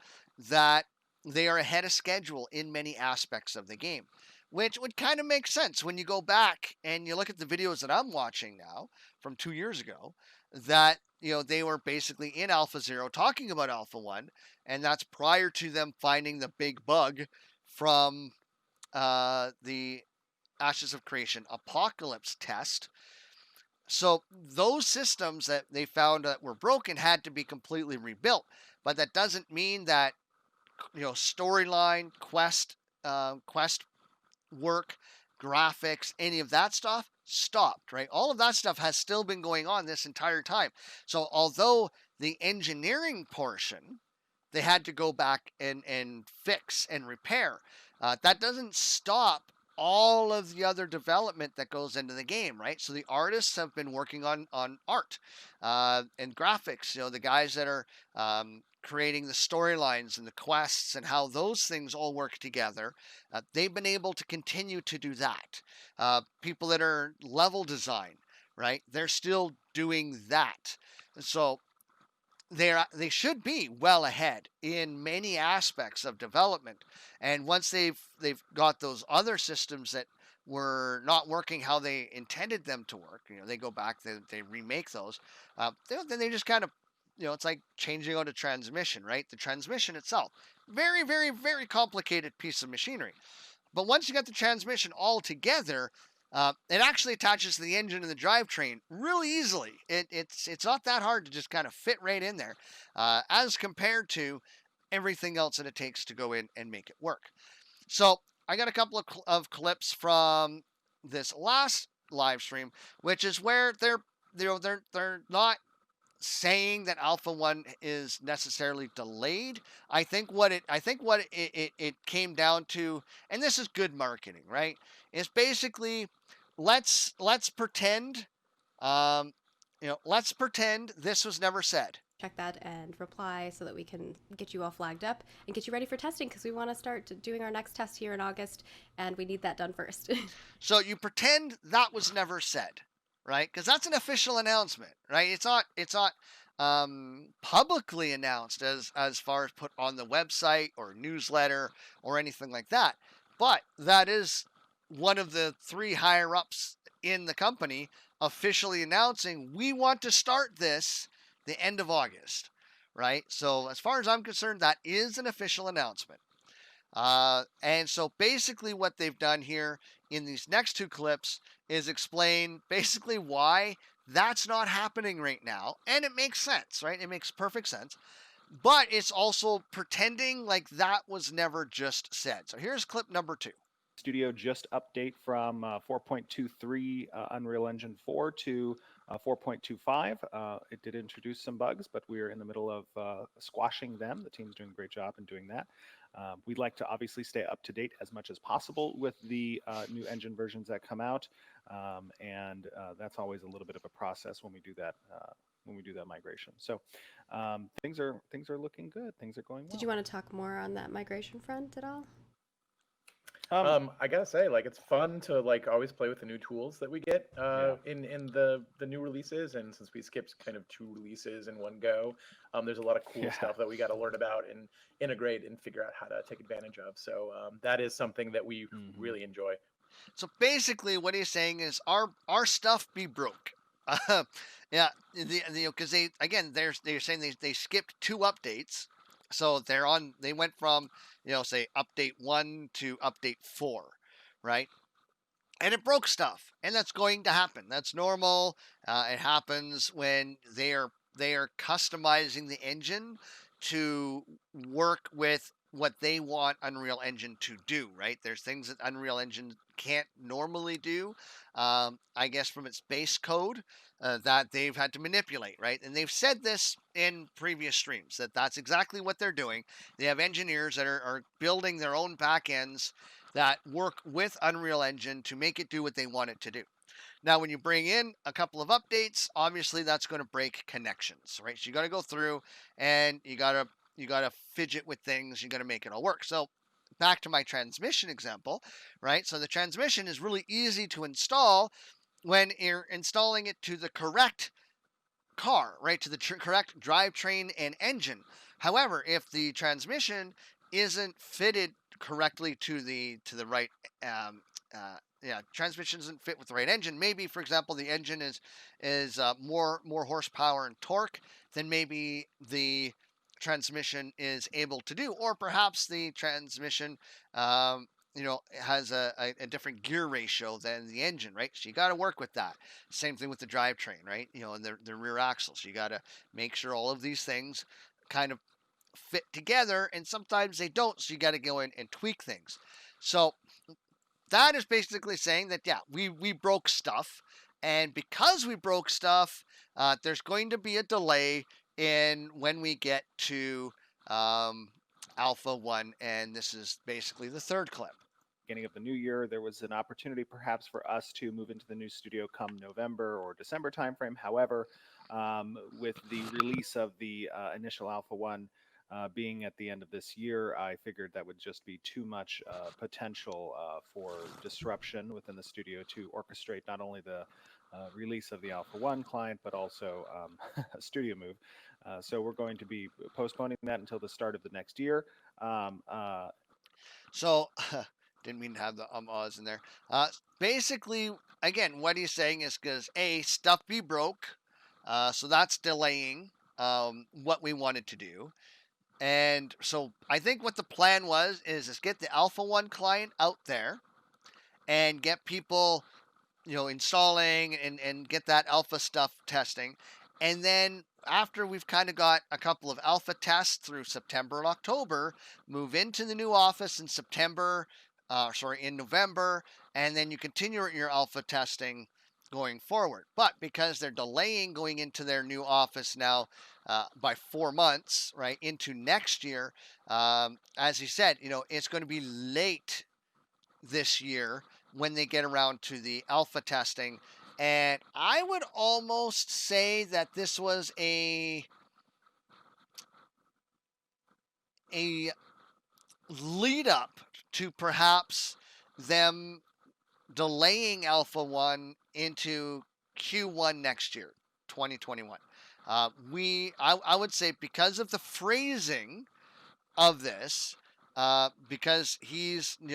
that they are ahead of schedule in many aspects of the game, which would kind of make sense when you go back and you look at the videos that I'm watching now from 2 years ago, that they were basically in Alpha Zero talking about Alpha One, and that's prior to them finding the big bug from the Ashes of Creation Apocalypse test. So those systems that they found that were broken had to be completely rebuilt, but that doesn't mean that storyline, quest work, graphics, any of that stuff stopped, right? All of that stuff has still been going on this entire time. So although the engineering portion they had to go back and fix and repair, that doesn't stop all of the other development that goes into the game, right? So the artists have been working on art and graphics. The guys that are creating the storylines and the quests and how those things all work together, they've been able to continue to do that. People that are level design, right? They're still doing that. So they should be well ahead in many aspects of development. And once they've got those other systems that were not working how they intended them to work, they go back, they remake those. Then they just kind of, it's like changing out a transmission, right? The transmission itself, very, very, very complicated piece of machinery. But once you get the transmission all together, it actually attaches to the engine and the drivetrain really easily. It's not that hard to just kind of fit right in there, as compared to everything else that it takes to go in and make it work. So I got a couple of clips from this last live stream, which is where they're not saying that Alpha One is necessarily delayed. I think what it came down to, and this is good marketing, right? Is basically let's pretend, let's pretend this was never said. Check that and reply so that we can get you all flagged up and get you ready for testing, because we want to start doing our next test here in August, and we need that done first. So you pretend that was never said, right? Because that's an official announcement, right? It's not publicly announced as far as put on the website or newsletter or anything like that. But that is one of the three higher ups in the company officially announcing, we want to start this the end of August, right? So as far as I'm concerned, that is an official announcement. And so basically what they've done here in these next two clips is explain basically why that's not happening right now. And it makes sense, right? It makes perfect sense. But it's also pretending like that was never just said. So here's clip number 2. Studio just update from 4.23 Unreal Engine 4 to 4.25. It did introduce some bugs, but we're in the middle of squashing them. The team's doing a great job in doing that. We'd like to obviously stay up to date as much as possible with the new engine versions that come out, and that's always a little bit of a process when we do that. When we do that migration, so things are looking good. Things are going well. Did you want to talk more on that migration front at all? I gotta say, like, it's fun to like always play with the new tools that we get in the new releases, and since we skipped kind of 2 releases in one go, there's a lot of cool stuff that we got to learn about and integrate and figure out how to take advantage of. So that is something that we really enjoy. So basically, what he's saying is our stuff be broke. Yeah, because they're saying they skipped 2 updates, so they went from say update 1 to update 4, right? And it broke stuff, and that's going to happen. That's normal. It happens when they are customizing the engine to work with what they want Unreal Engine to do, right? There's things that Unreal Engine can't normally do, I guess, from its base code that they've had to manipulate, right? And they've said this in previous streams that that's exactly what they're doing. They have engineers that are building their own backends that work with Unreal Engine to make it do what they want it to do. Now, when you bring in a couple of updates, obviously that's going to break connections, right? So you got to go through and you got to fidget with things. You got to make it all work. So back to my transmission example, right? So the transmission is really easy to install when you're installing it to the correct car, right? To the correct drivetrain and engine. However, if the transmission isn't fitted correctly to the right transmission doesn't fit with the right engine. Maybe, for example, the engine is more horsepower and torque than maybe the transmission is able to do, or perhaps the transmission has a different gear ratio than the engine, right? So you got to work with that. Same thing with the drivetrain, right? And the rear axles. You got to make sure all of these things kind of fit together, and sometimes they don't, so you got to go in and tweak things. So that is basically saying that we broke stuff, and because we broke stuff, there's going to be a delay in when we get to Alpha 1, and this is basically the 3rd clip. Beginning of the new year, there was an opportunity perhaps for us to move into the new studio come November or December timeframe. However, with the release of the initial Alpha 1 being at the end of this year, I figured that would just be too much potential for disruption within the studio to orchestrate not only the release of the Alpha 1 client, but also a studio move. So we're going to be postponing that until the start of the next year. So didn't mean to have the ahs in there. Basically, again, what he's saying is because stuff be broke, so that's delaying what we wanted to do. And so I think what the plan is get the Alpha 1 client out there and get people, installing and get that alpha stuff testing. And then after we've kind of got a couple of alpha tests through September and October, move into the new office in in November, and then you continue your alpha testing going forward. But because they're delaying going into their new office now by 4 months, right, into next year, as he said, it's going to be late this year when they get around to the alpha testing. And I would almost say that this was a lead up to perhaps them delaying Alpha 1 into Q1 next year, 2021. I would say because of the phrasing of this, because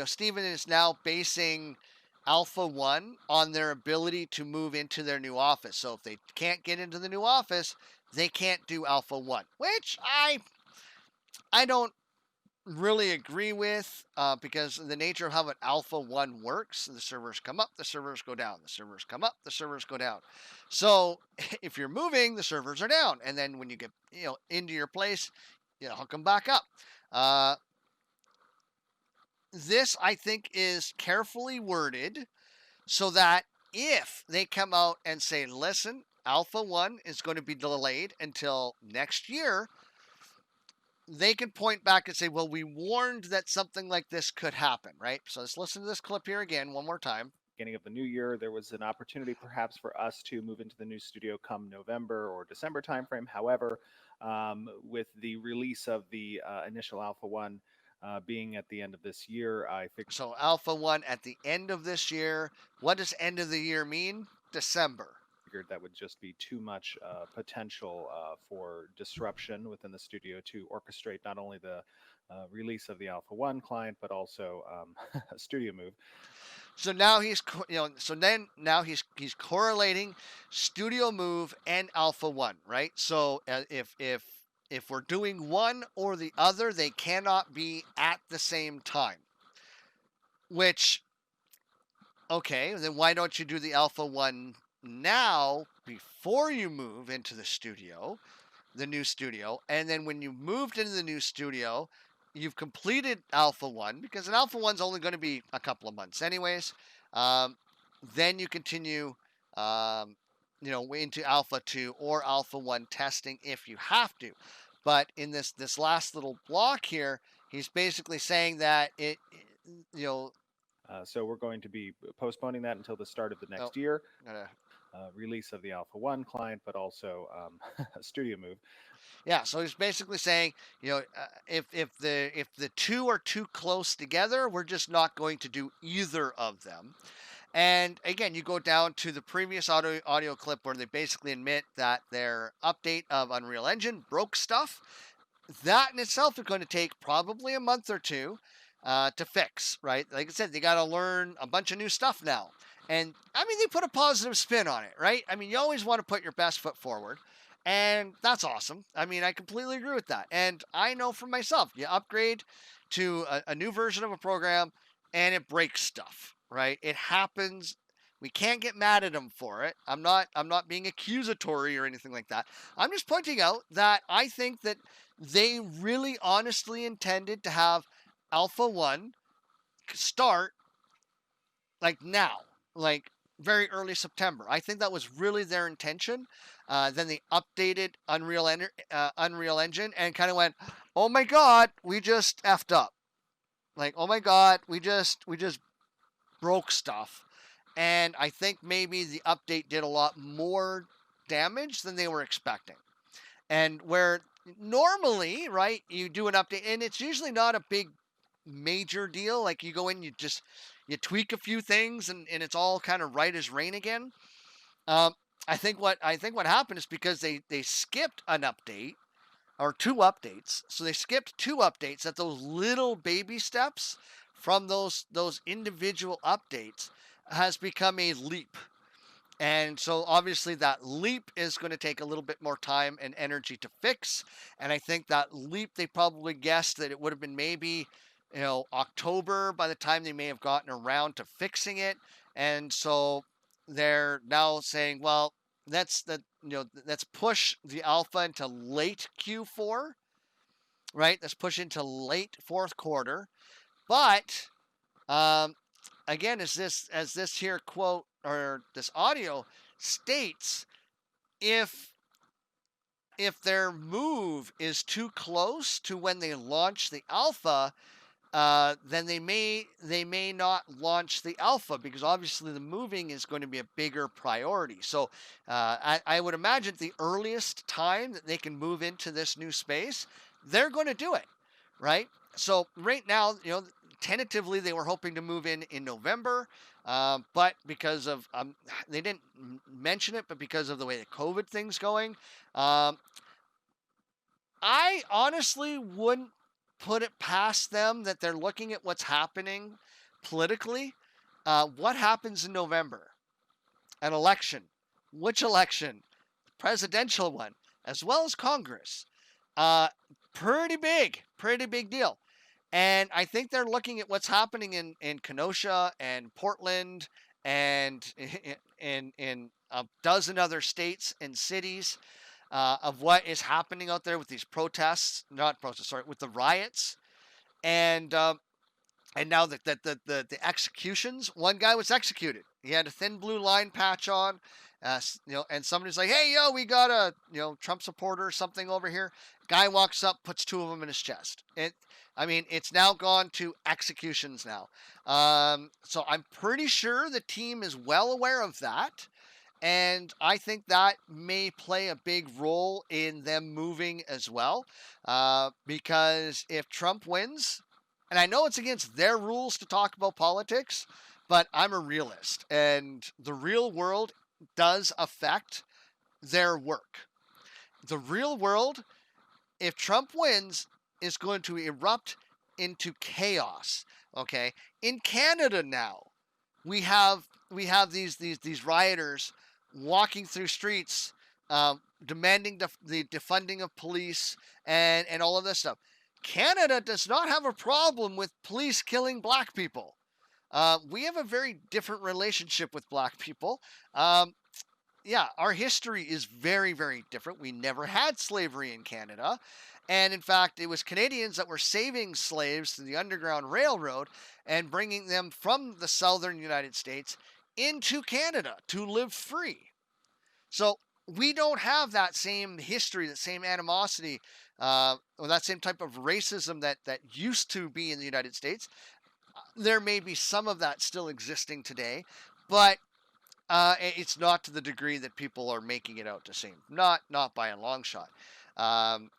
Steven is now basing Alpha 1 on their ability to move into their new office. So if they can't get into the new office, they can't do Alpha 1, which I don't really agree with because the nature of how an Alpha 1 works, the servers come up, the servers go down, the servers come up, the servers go down. So if you're moving, the servers are down, and then when you get into your place, hook them back up. this, I think, is carefully worded so that if they come out and say, listen, Alpha 1 is going to be delayed until next year, they can point back and say, well, we warned that something like this could happen, right? So let's listen to this clip here again one more time. Beginning of the new year, there was an opportunity perhaps for us to move into the new studio come November or December timeframe. However, with the release of the initial Alpha 1 being at the end of this year, I figured. So Alpha 1 at the end of this year. What does end of the year mean? December. That would just be too much potential for disruption within the studio to orchestrate not only the release of the Alpha 1 client, but also a studio move. So now he's correlating Studio Move and Alpha 1, right? So if we're doing one or the other, they cannot be at the same time. Which, okay, then why don't you do the Alpha 1 now before you move into the new studio, and then when you moved into the new studio, you've completed Alpha 1, because an Alpha 1's only going to be a couple of months anyways. Then you continue, into Alpha 2 or Alpha 1 testing if you have to. But in this last little block here, he's basically saying that so we're going to be postponing that until the start of the next year. Release of the Alpha 1 client, but also a studio move. Yeah, so he's basically saying, if the two are too close together, we're just not going to do either of them. And again, you go down to the previous audio clip where they basically admit that their update of Unreal Engine broke stuff. That in itself is going to take probably a month or two to fix, right? Like I said, they got to learn a bunch of new stuff now. And I mean, they put a positive spin on it, right? I mean, you always want to put your best foot forward. And that's awesome. I mean, I completely agree with that. And I know for myself, you upgrade to a new version of a program and it breaks stuff, right? It happens. We can't get mad at them for it. I'm not being accusatory or anything like that. I'm just pointing out that I think that they really honestly intended to have Alpha 1 start like now, like very early September. I think that was really their intention. Then they updated Unreal Engine and kind of went, oh my God, we just effed up. Like, oh my God, we just broke stuff. And I think maybe the update did a lot more damage than they were expecting. And where normally, right, you do an update and it's usually not a big major deal. Like you go in, you tweak a few things and it's all kind of right as rain again. I think what happened is because they skipped an update or two updates. So they skipped two updates, that those little baby steps from those individual updates has become a leap. And so obviously that leap is going to take a little bit more time and energy to fix. And I think that leap, they probably guessed that it would have been maybe, October by the time they may have gotten around to fixing it. And so they're now saying, well, let's push the alpha into late Q4, right? Let's push into late fourth quarter. But again, as this here quote or this audio states, if their move is too close to when they launch the alpha, then they may not launch the alpha, because obviously the moving is going to be a bigger priority. So I would imagine the earliest time that they can move into this new space, they're going to do it, right? So right now, tentatively they were hoping to move in November, but because of they didn't mention it, but because of the way the COVID thing's going, I honestly wouldn't put it past them that they're looking at what's happening politically. What happens in November? An election. Which election? Presidential one, as well as Congress. Pretty big deal. And I think they're looking at what's happening in Kenosha and Portland and in a dozen other states and cities, of what is happening out there with these with the riots. And And now the executions, one guy was executed. He had a thin blue line patch on, and somebody's like, "Hey, yo, we got a Trump supporter or something over here." Guy walks up, puts two of them in his chest. It's now gone to executions now. So I'm pretty sure the team is well aware of that. And I think that may play a big role in them moving as well. Because if Trump wins, and I know it's against their rules to talk about politics, but I'm a realist. And the real world does affect their work. The real world, if Trump wins, is going to erupt into chaos. Okay? In Canada now, we have these rioters walking through streets, demanding the defunding of police and all of this stuff. Canada does not have a problem with police killing black people. We have a very different relationship with black people. Yeah, our history is very, very different. We never had slavery in Canada. And in fact, it was Canadians that were saving slaves through the Underground Railroad and bringing them from the southern United States into Canada to live free. So we don't have that same history, that same animosity, or that same type of racism that used to be in the United States. There may be some of that still existing today, but it's not to the degree that people are making it out to seem. Not by a long shot,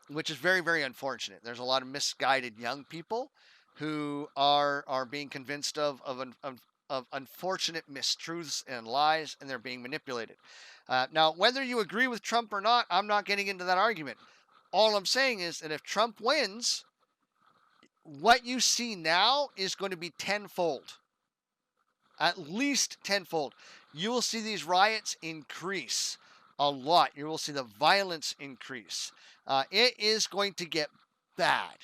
which is very, very unfortunate. There's a lot of misguided young people who are being convinced of unfortunate mistruths and lies, and they're being manipulated. Now, whether you agree with Trump or not, I'm not getting into that argument. All I'm saying is that if Trump wins, what you see now is going to be tenfold. At least tenfold. You will see these riots increase a lot. You will see the violence increase. It is going to get bad.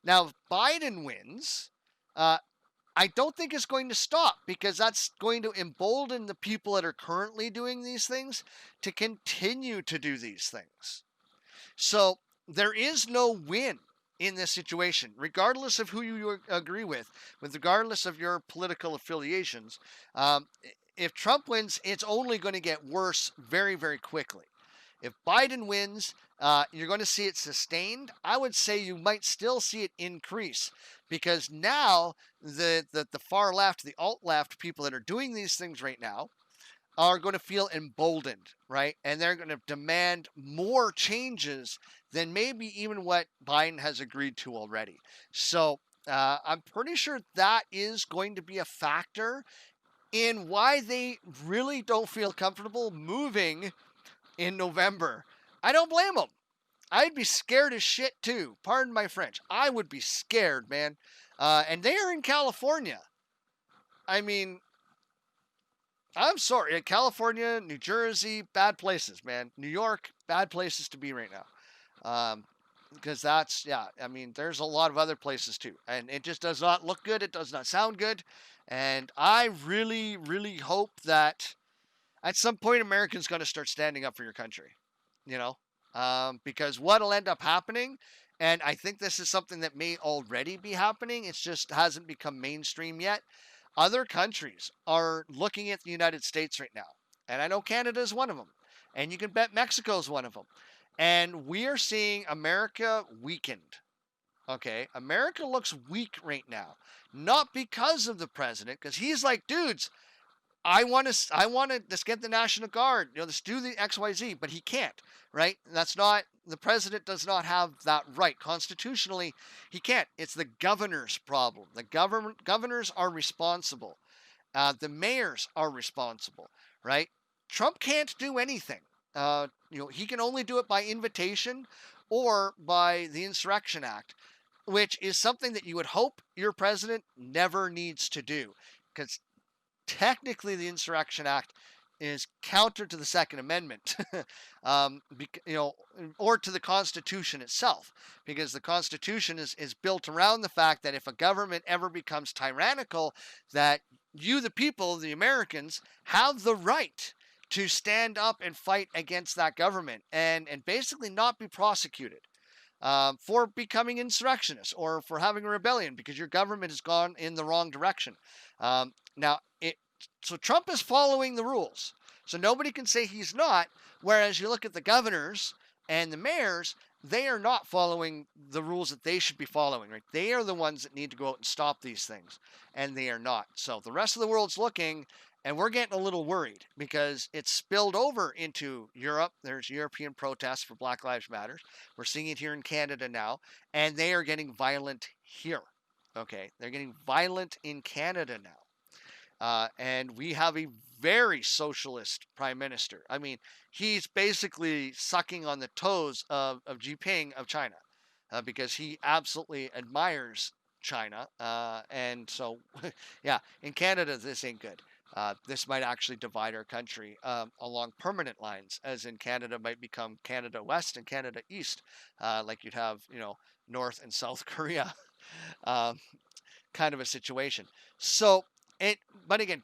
Now, if Biden wins, I don't think it's going to stop, because that's going to embolden the people that are currently doing these things to continue to do these things. So there is no win in this situation, regardless of who you agree with regardless of your political affiliations. If Trump wins, it's only going to get worse very, very quickly. If Biden wins, you're going to see it sustained. I would say you might still see it increase, because now the far left, the alt left people that are doing these things right now are going to feel emboldened, right? And they're going to demand more changes than maybe even what Biden has agreed to already. So I'm pretty sure that is going to be a factor in why they really don't feel comfortable moving in November. I don't blame them. I'd be scared as shit too. Pardon my French. I would be scared, man. And they are in California. I mean, I'm sorry. California, New Jersey, bad places, man. New York, bad places to be right now. Because there's a lot of other places too. And it just does not look good. It does not sound good. And I really, really hope that at some point Americans going to start standing up for your country. Because what'll end up happening, and I think this is something that may already be happening, it just hasn't become mainstream yet. Other countries are looking at the United States right now. And I know Canada is one of them. And you can bet Mexico is one of them. And we are seeing America weakened. Okay? America looks weak right now. Not because of the president, because he's like, dudes, I want to just get the National Guard, let's do the XYZ, but he can't, right? The president does not have that right. Constitutionally, he can't. It's the governor's problem. The governors are responsible. The mayors are responsible, right? Trump can't do anything. He can only do it by invitation or by the Insurrection Act, which is something that you would hope your president never needs to do, because technically the Insurrection Act is counter to the Second Amendment, or to the Constitution itself, because the Constitution is built around the fact that if a government ever becomes tyrannical, that you, the people, the Americans, have the right to stand up and fight against that government and basically not be prosecuted. for becoming insurrectionists or for having a rebellion because your government has gone in the wrong direction. So Trump is following the rules. So nobody can say he's not. Whereas you look at the governors and the mayors, they are not following the rules that they should be following, right? They are the ones that need to go out and stop these things, and they are not. So the rest of the world's looking, and we're getting a little worried because it's spilled over into Europe. There's European protests for Black Lives Matter. We're seeing it here in Canada now, and they are getting violent here. Okay, they're getting violent in Canada now. And we have a very socialist prime minister. I mean, he's basically sucking on the toes of Xi Jinping of China because he absolutely admires China. And so, yeah, in Canada, this ain't good. This might actually divide our country along permanent lines, as in Canada might become Canada West and Canada East, like you'd have, North and South Korea. Kind of a situation. So, but again,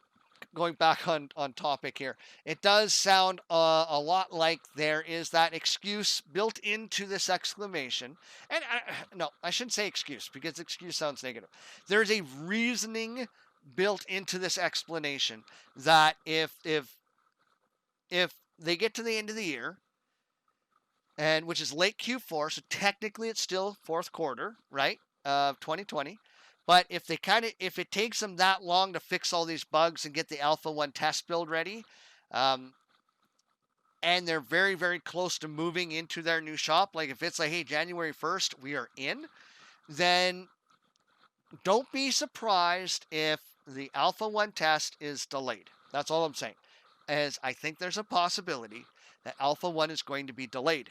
going back on topic here, it does sound a lot like there is that excuse built into this exclamation. And no, I shouldn't say excuse because excuse sounds negative. There's a reasoning built into this explanation that if they get to the end of the year, and which is late Q4, so technically it's still fourth quarter, right, of 2020. But if it takes them that long to fix all these bugs and get the Alpha 1 test build ready, and they're very, very close to moving into their new shop, like if it's like, hey, January 1st, we are in, then don't be surprised if the Alpha 1 test is delayed. That's all I'm saying. As I think there's a possibility that Alpha 1 is going to be delayed.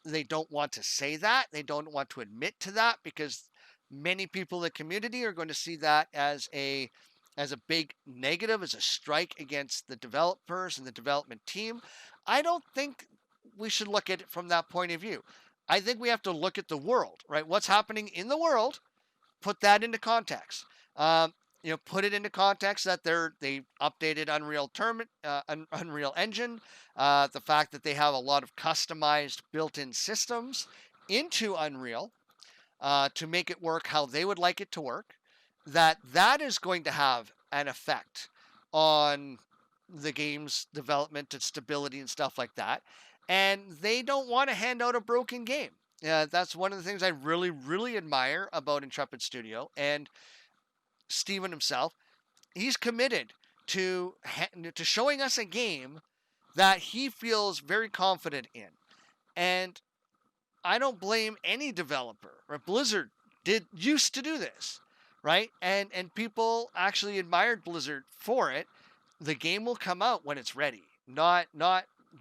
They don't want to say that. They don't want to admit to that because many people in the community are going to see that as a big negative, as a strike against the developers and the development team. I don't think we should look at it from that point of view. I think we have to look at the world, right? What's happening in the world, put that into context. Put it into context that they updated Unreal Engine, the fact that they have a lot of customized built-in systems into Unreal, to make it work how they would like it to work, that is going to have an effect on the game's development and stability and stuff like that. And they don't want to hand out a broken game. That's one of the things I really, really admire about Intrepid Studio and Steven himself. He's committed to showing us a game that he feels very confident in. And I don't blame any developer. Right? Blizzard used to do this, right? And people actually admired Blizzard for it. The game will come out when it's ready, not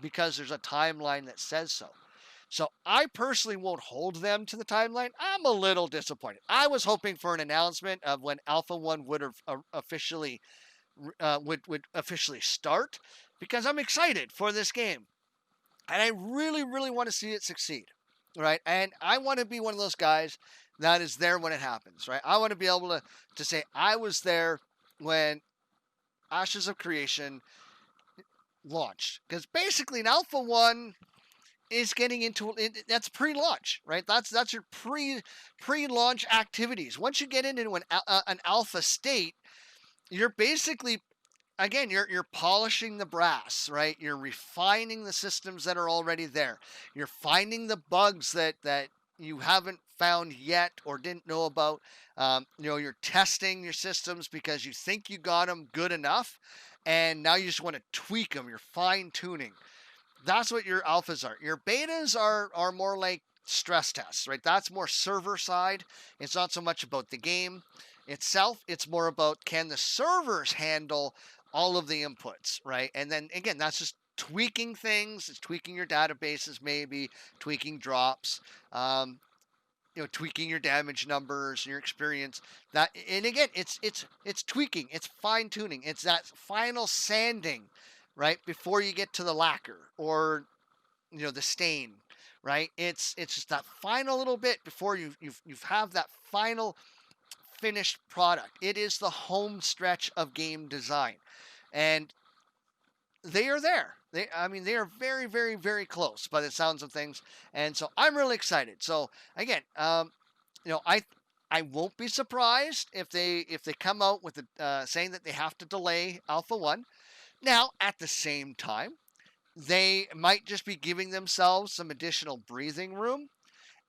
because there's a timeline that says so. So I personally won't hold them to the timeline. I'm a little disappointed. I was hoping for an announcement of when Alpha 1 would officially start because I'm excited for this game. And I really, really want to see it succeed. Right. And I want to be one of those guys that is there when it happens. Right. I want to be able to say I was there when Ashes of Creation launched. Because basically an Alpha 1 is getting into it. That's pre-launch. Right. That's your pre-launch activities. Once you get into an alpha state, you're basically, again, you're polishing the brass, right? You're refining the systems that are already there. You're finding the bugs that you haven't found yet or didn't know about. You're testing your systems because you think you got them good enough, and now you just want to tweak them. You're fine-tuning. That's what your alphas are. Your betas are more like stress tests, right? That's more server side. It's not so much about the game itself. It's more about, can the servers handle all of the inputs, right? And then again, that's just tweaking things. It's tweaking your databases, maybe tweaking drops, tweaking your damage numbers, your experience. That, and again, it's tweaking, it's fine tuning, it's that final sanding, right, before you get to the lacquer or the stain, right? It's just that final little bit before you have that final finished product. It is the home stretch of game design, and they are there. They are very, very, very close by the sounds of things, and so I'm really excited. So again, I won't be surprised if they come out with saying that they have to delay Alpha 1. Now, at the same time, they might just be giving themselves some additional breathing room,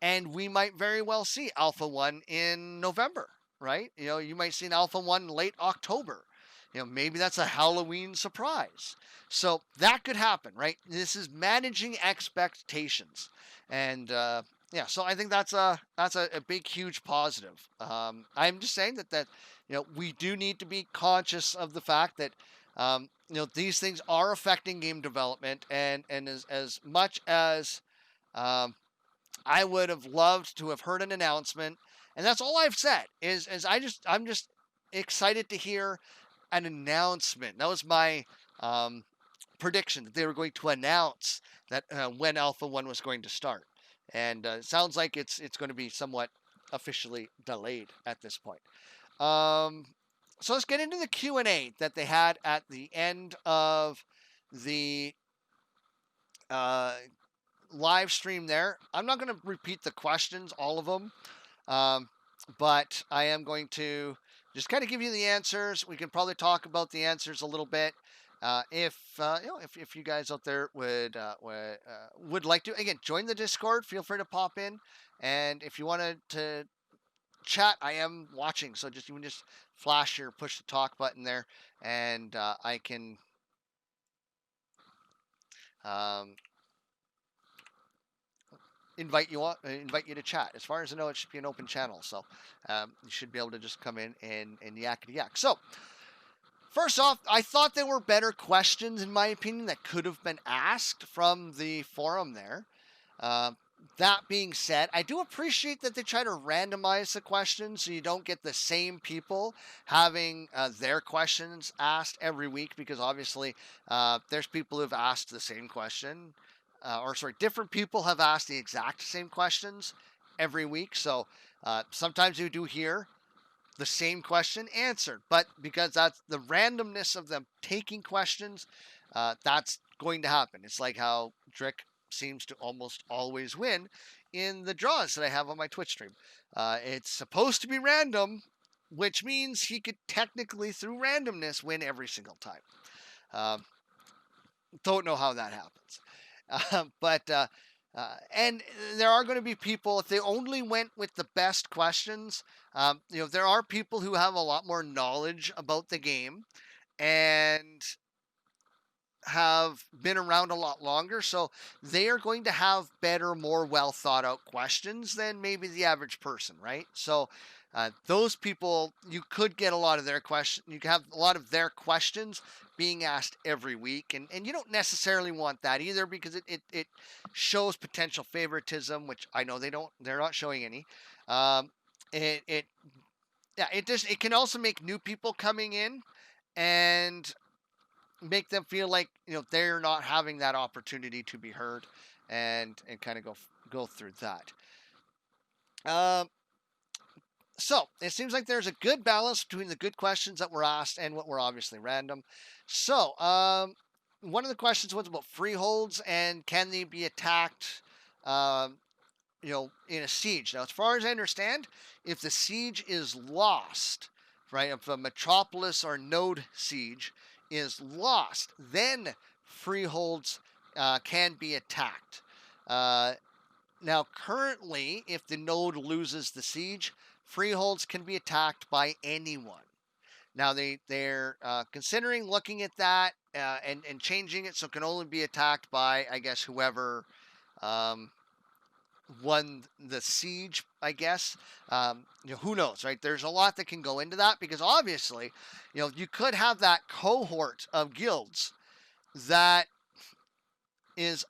and we might very well see Alpha 1 in November, right? You might see an Alpha 1 late October. Maybe that's a Halloween surprise. So that could happen, right? This is managing expectations. And yeah, so I think that's a big, huge positive. I'm just saying that we do need to be conscious of the fact that these things are affecting game development, and as much as um, I would have loved to have heard an announcement, and that's all I've said. I'm just excited to hear an announcement. That was my prediction, that they were going to announce that when Alpha 1 was going to start, and it sounds like it's going to be somewhat officially delayed at this point. So let's get into the Q&A that they had at the end of the live stream there. I'm not going to repeat the questions, all of them, but I am going to just kind of give you the answers. We can probably talk about the answers a little bit. If you guys out there would like to, again, join the Discord, feel free to pop in. And if you wanted to chat, I am watching, so you can just flash or push the talk button there, and I can invite you to chat. As far as I know, it should be an open channel, so you should be able to just come in and yakety yak. So first off, I thought there were better questions, in my opinion, that could have been asked from the forum there. That being said, I do appreciate that they try to randomize the questions so you don't get the same people having their questions asked every week, because obviously there's people who've asked the same question, different people have asked the exact same questions every week. So sometimes you do hear the same question answered, but because that's the randomness of them taking questions, that's going to happen. It's like how Drick seems to almost always win in the draws that I have on my Twitch stream. It's supposed to be random, which means he could technically, through randomness, win every single time. Don't know how that happens. And there are going to be people, if they only went with the best questions, there are people who have a lot more knowledge about the game and have been around a lot longer, so they are going to have better, more well thought out questions than maybe the average person, right? So those people, you could get a lot of their questions, you can have a lot of their questions being asked every week, and you don't necessarily want that either, because it shows potential favoritism, which I know they're not showing any. It can also make new people coming in and make them feel like they're not having that opportunity to be heard, and kind of go through that. So it seems like there's a good balance between the good questions that were asked and what were obviously random. So one of the questions was about freeholds and can they be attacked in a siege. Now, as far as I understand, if the siege is lost, right, if a metropolis or node siege is lost, then freeholds can be attacked. Now, currently, if the node loses the siege, freeholds can be attacked by anyone. Now, they're considering looking at that and changing it so it can only be attacked by, I guess, whoever won the siege, I guess. Who knows, right? There's a lot that can go into that, because obviously, you could have that cohort of guilds that is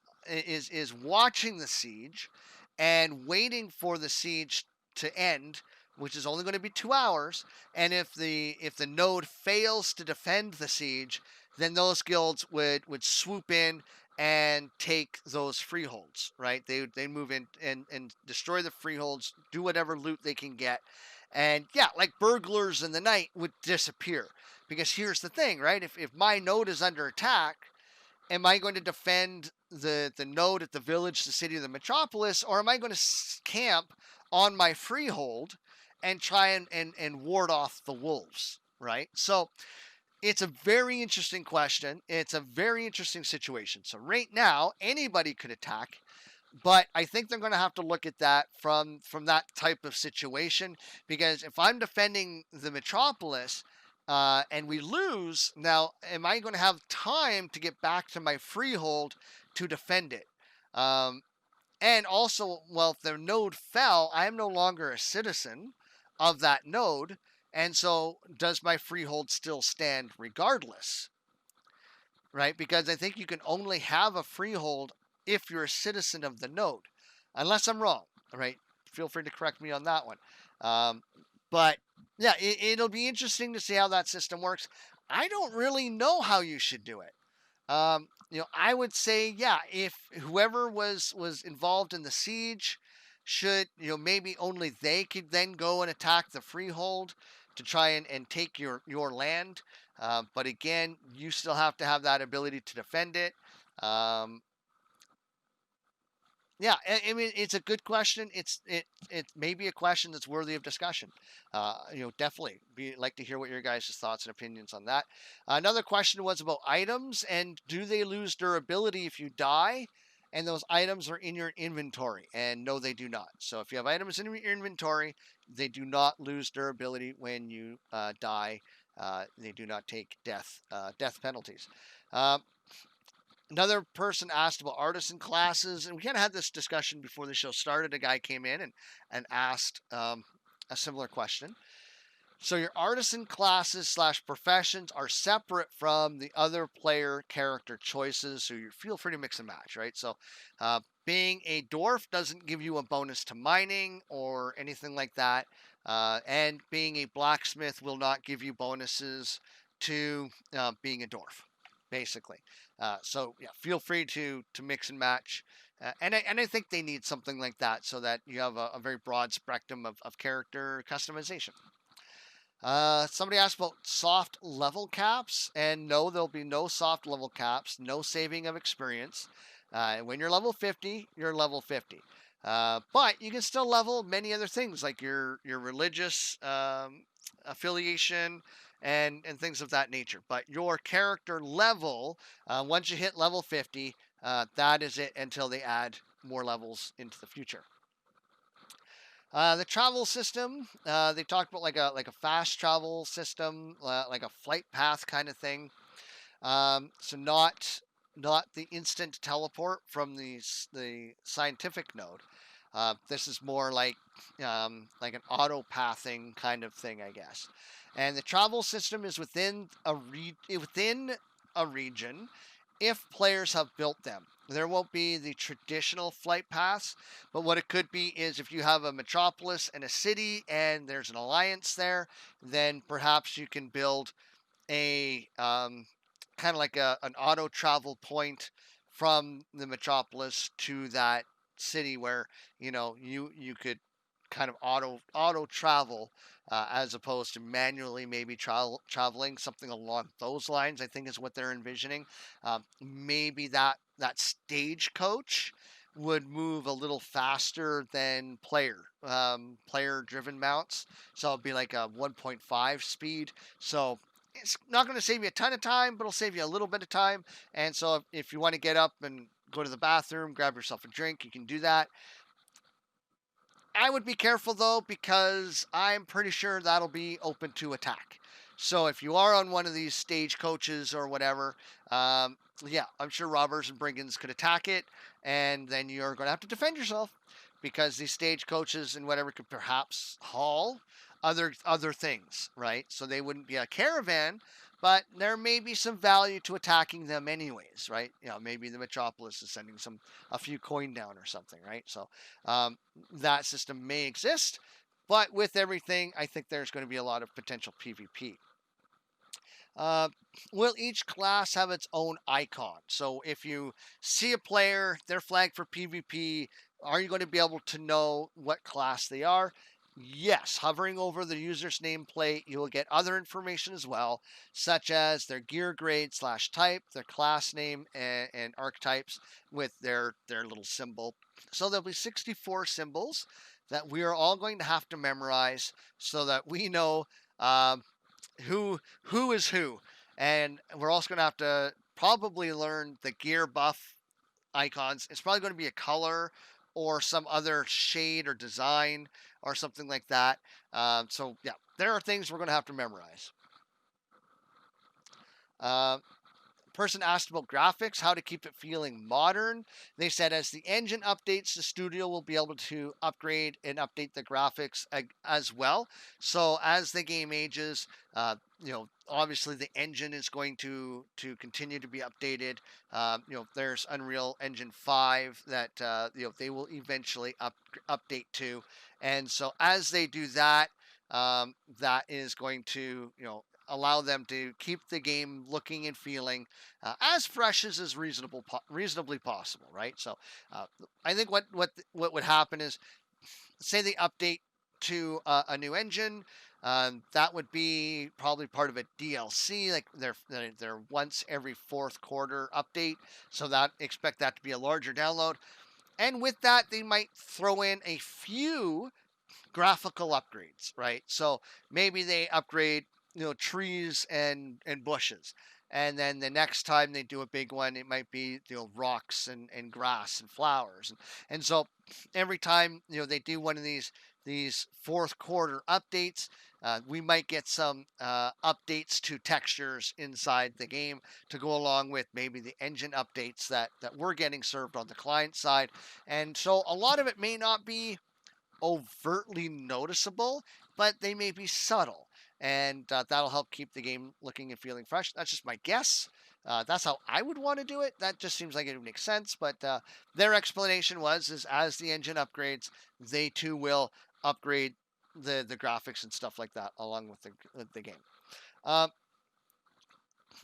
watching the siege and waiting for the siege to end, which is only going to be 2 hours. And if the node fails to defend the siege, then those guilds would swoop in and take those freeholds, right? They move in and destroy the freeholds, do whatever loot they can get. And yeah, like burglars in the night would disappear. Because here's the thing, right? If my node is under attack am I going to defend the node at the village, the city, or the metropolis, or am I going to camp on my freehold and try and ward off the wolves, right? So it's a very interesting question. It's a very interesting situation. So right now, anybody could attack, but I think they're going to have to look at that from that type of situation, because if I'm defending the metropolis and we lose, now am I going to have time to get back to my freehold to defend it? And also, well, if their node fell, I am no longer a citizen of that node. And so does my freehold still stand regardless? Right? Because I think you can only have a freehold if you're a citizen of the node, unless I'm wrong. Right? Feel free to correct me on that one. But yeah, it'll be interesting to see how that system works. I don't really know how you should do it. I would say, yeah, if whoever was involved in the siege should, maybe only they could then go and attack the freehold to try and take your land. But again, you still have to have that ability to defend it. Yeah, I mean, it's a good question. It may be a question that's worthy of discussion. Definitely like to hear what your guys' thoughts and opinions on that. Another question was about items, and do they lose durability if you die? And those items are in your inventory, and no, they do not. So if you have items in your inventory, they do not lose durability when you die. They do not take death penalties. Another person asked about artisan classes, and we kind of had this discussion before the show started. A guy came in and asked a similar question. So your artisan classes / professions are separate from the other player character choices, so you feel free to mix and match, right? So being a dwarf doesn't give you a bonus to mining or anything like that, and being a blacksmith will not give you bonuses to being a dwarf, basically. So yeah, feel free to mix and match, and I think they need something like that so that you have a very broad spectrum of character customization. Somebody asked about soft level caps, and no, there'll be no soft level caps, no saving of experience. When you're level 50, you're level 50. But you can still level many other things like your religious affiliation and things of that nature. But your character level, once you hit level 50, that is it until they add more levels into the future. The travel system, they talked about like a fast travel system, like a flight path kind of thing. So not the instant teleport from the scientific node. This is more like an auto pathing kind of thing, I guess. And the travel system is within a region if players have built them. There won't be the traditional flight paths, but what it could be is if you have a metropolis and a city and there's an alliance there, then perhaps you can build a kind of like an auto travel point from the metropolis to that city where you could kind of auto travel as opposed to manually maybe traveling, something along those lines. I think is what they're envisioning. Maybe that stagecoach would move a little faster than player driven mounts, so it'd be like a 1.5 speed. So it's not going to save you a ton of time, but it'll save you a little bit of time. And so if you want to get up and go to the bathroom, grab yourself a drink, you can do that. I would be careful though, because I'm pretty sure that'll be open to attack. So if you are on one of these stagecoaches or whatever, yeah, I'm sure robbers and brigands could attack it, and then you're going to have to defend yourself, because these stagecoaches and whatever could perhaps haul other things, right? So they wouldn't be a caravan, but there may be some value to attacking them anyways, right? Maybe the metropolis is sending a few coin down or something, right? So that system may exist, but with everything, I think there's going to be a lot of potential PvP. Will each class have its own icon? So if you see a player, they're flagged for PvP, are you going to be able to know what class they are? Yes, hovering over the user's nameplate, you will get other information as well, such as their gear grade slash type, their class name, and archetypes with their little symbol. So there'll be 64 symbols that we are all going to have to memorize so that we know um, who is who. And we're also going to have to probably learn the gear buff icons. It's probably going to be a color or some other shade or design or something like that. So yeah, there are things we're going to have to memorize. Uh, Person asked about graphics, how to keep it feeling modern. They said as the engine updates, the studio will be able to upgrade and update the graphics as well. So as the game ages, obviously the engine is going to continue to be updated. There's Unreal Engine 5 that they will eventually update to, and so as they do that, that is going to allow them to keep the game looking and feeling as fresh as is reasonably possible, right? So I think what would happen is, say they update to a new engine, that would be probably part of a DLC, like their once every fourth quarter update. So that expect that to be a larger download, and with that they might throw in a few graphical upgrades, right? So maybe they upgrade, trees and bushes. And then the next time they do a big one, it might be, rocks and grass and flowers. And so every time, they do one of these fourth quarter updates, we might get some updates to textures inside the game to go along with maybe the engine updates that we're getting served on the client side. And so a lot of it may not be overtly noticeable, but they may be subtle, and that'll help keep the game looking and feeling fresh. That's just my guess. That's how I would want to do it. That just seems like it would make sense. But their explanation is as the engine upgrades, they too will upgrade the graphics and stuff like that along with the game.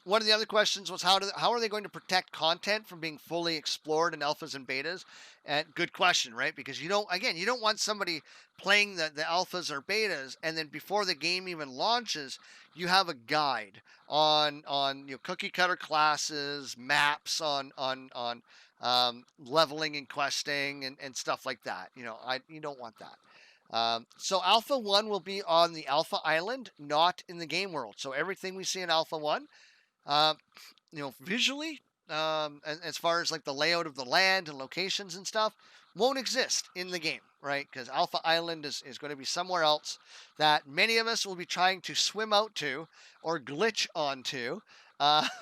One of the other questions was how are they going to protect content from being fully explored in alphas and betas? And good question, right? Because you don't want somebody playing the alphas or betas, and then before the game even launches, you have a guide on cookie cutter classes, maps on leveling and questing and stuff like that. You don't want that. So Alpha 1 will be on the Alpha Island, not in the game world. So everything we see in Alpha 1, visually, as far as like the layout of the land and locations and stuff, won't exist in the game, right? Because Alpha Island is going to be somewhere else that many of us will be trying to swim out to or glitch onto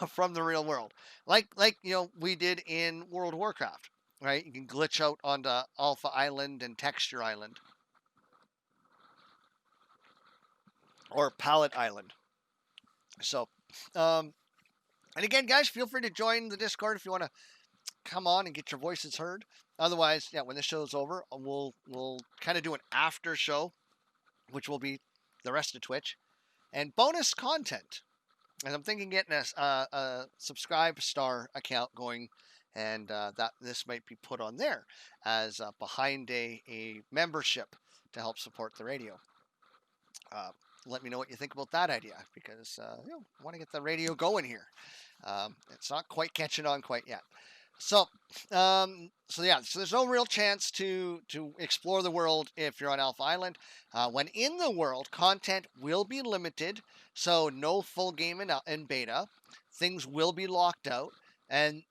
from the real world, like we did in World of Warcraft, right? You can glitch out onto Alpha Island and Texture Island or Palette Island. So, and again, guys, feel free to join the Discord if you want to come on and get your voices heard. Otherwise, yeah, when this show's over, we'll kind of do an after show, which will be the rest of Twitch, and bonus content. And I'm thinking getting a subscribe star account going, and that this might be put on there as behind a membership to help support the radio. Let me know what you think about that idea, because I want to get the radio going here. It's not quite catching on quite yet. So there's no real chance to explore the world if you're on Alpha Island. When in the world, content will be limited, so no full game in beta. Things will be locked out, and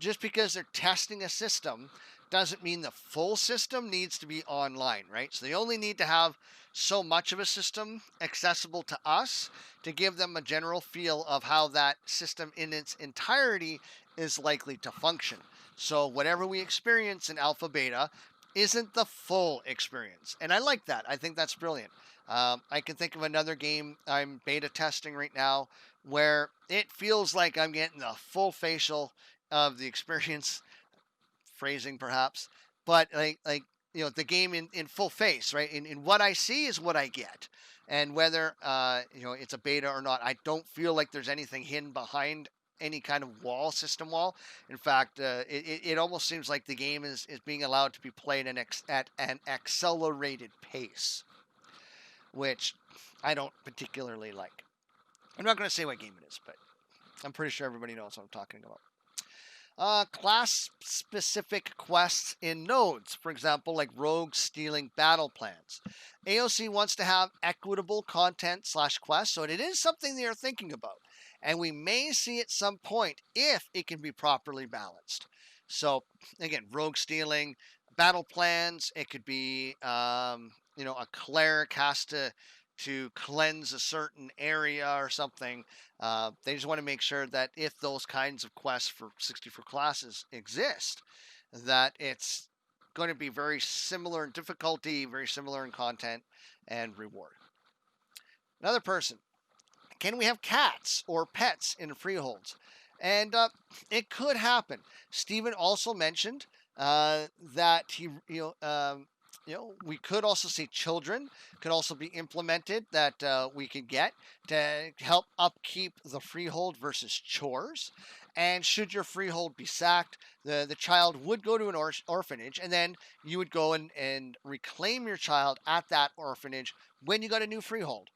just because they're testing a system doesn't mean the full system needs to be online, right? So they only need to have so much of a system accessible to us to give them a general feel of how that system in its entirety is likely to function. So whatever we experience in alpha beta isn't the full experience. And I like that. I think that's brilliant. I can think of another game I'm beta testing right now where it feels like I'm getting the full facial of the experience, phrasing perhaps, but like the game in full face, right? In what I see is what I get. And whether it's a beta or not, I don't feel like there's anything hidden behind any kind of wall, system wall. In fact, it almost seems like the game is being allowed to be played at an accelerated pace, which I don't particularly like. I'm not going to say what game it is, but I'm pretty sure everybody knows what I'm talking about. Class-specific quests in nodes, for example, like rogue stealing battle plans. AoC wants to have equitable content / quests, so it is something they are thinking about. And we may see at some point if it can be properly balanced. So, again, rogue stealing, battle plans, it could be, a cleric has to cleanse a certain area or something. They just want to make sure that if those kinds of quests for 64 classes exist, that it's going to be very similar in difficulty, very similar in content and reward. Another person, can we have cats or pets in freeholds? And it could happen. Stephen also mentioned that we could also see children could also be implemented that we could get to help upkeep the freehold versus chores. And should your freehold be sacked, the child would go to an orphanage, and then you would go and reclaim your child at that orphanage when you got a new freehold.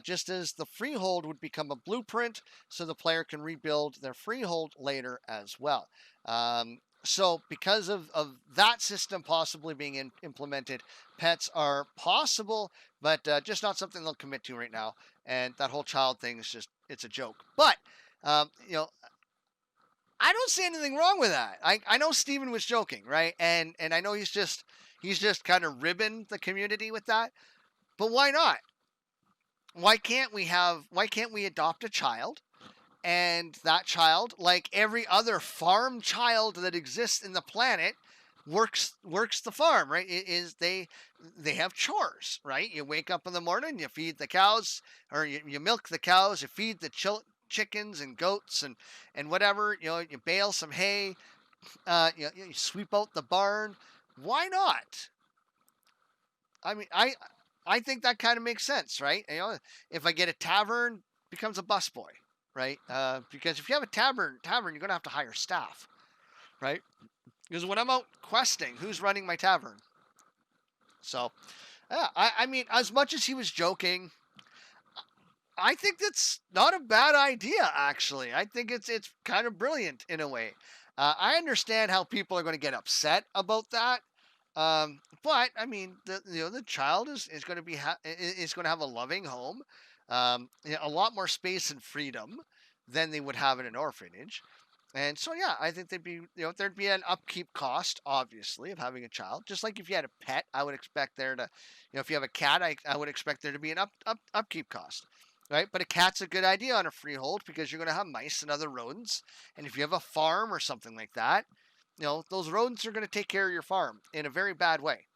Just as the freehold would become a blueprint, so the player can rebuild their freehold later as well. So because of that system possibly being implemented, pets are possible, but just not something they'll commit to right now. And that whole child thing is it's a joke. But, I don't see anything wrong with that. I know Steven was joking, right? And I know he's just kind of ribbing the community with that. But why not? Why can't we adopt a child? And that child, like every other farm child that exists in the planet, works the farm, right? They have chores, right? You wake up in the morning, you feed the cows, or you milk the cows, you feed the chickens and goats and whatever. You bale some hay, you sweep out the barn. Why not? I mean, I think that kind of makes sense, right? If I get a tavern, becomes a busboy. Right? Because if you have a tavern, you're going to have to hire staff, right? Because when I'm out questing, who's running my tavern? So, yeah, I mean, as much as he was joking, I think that's not a bad idea, actually. I think it's kind of brilliant in a way. I understand how people are going to get upset about that. But I mean, the child is going to is going to have a loving home, a lot more space and freedom than they would have in an orphanage. And so, yeah, I think there'd be an upkeep cost, obviously, of having a child. Just like if you had a pet, I would expect there to, if you have a cat, I would expect there to be an upkeep cost, right? But a cat's a good idea on a freehold because you're going to have mice and other rodents. And if you have a farm or something like that, those rodents are going to take care of your farm in a very bad way.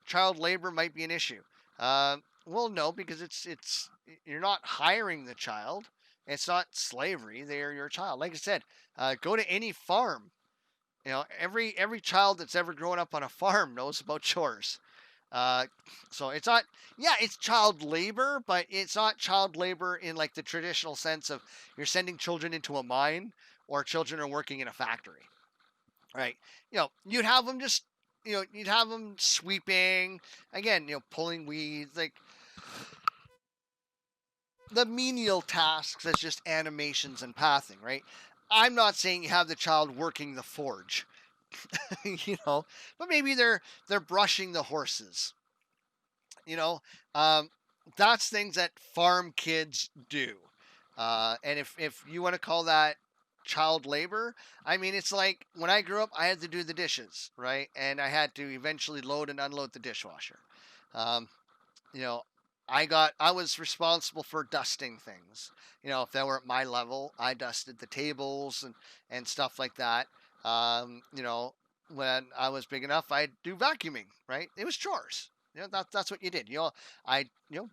Child labor might be an issue. Well, no, because it's you're not hiring the child. It's not slavery. They're your child. Like I said, go to any farm. Every child that's ever grown up on a farm knows about chores. So it's not, yeah, it's child labor, but it's not child labor in like the traditional sense of you're sending children into a mine or children are working in a factory, right? You'd have them you'd have them sweeping, again, pulling weeds, like the menial tasks as just animations and pathing, right? I'm not saying you have the child working the forge, but maybe they're brushing the horses. That's things that farm kids do. And if you want to call that child labor, I mean, it's like when I grew up, I had to do the dishes, right? And I had to eventually load and unload the dishwasher. Um, I was responsible for dusting things. If they were at my level, I dusted the tables and stuff like that. When I was big enough, I'd do vacuuming, right? It was chores. That's what you did.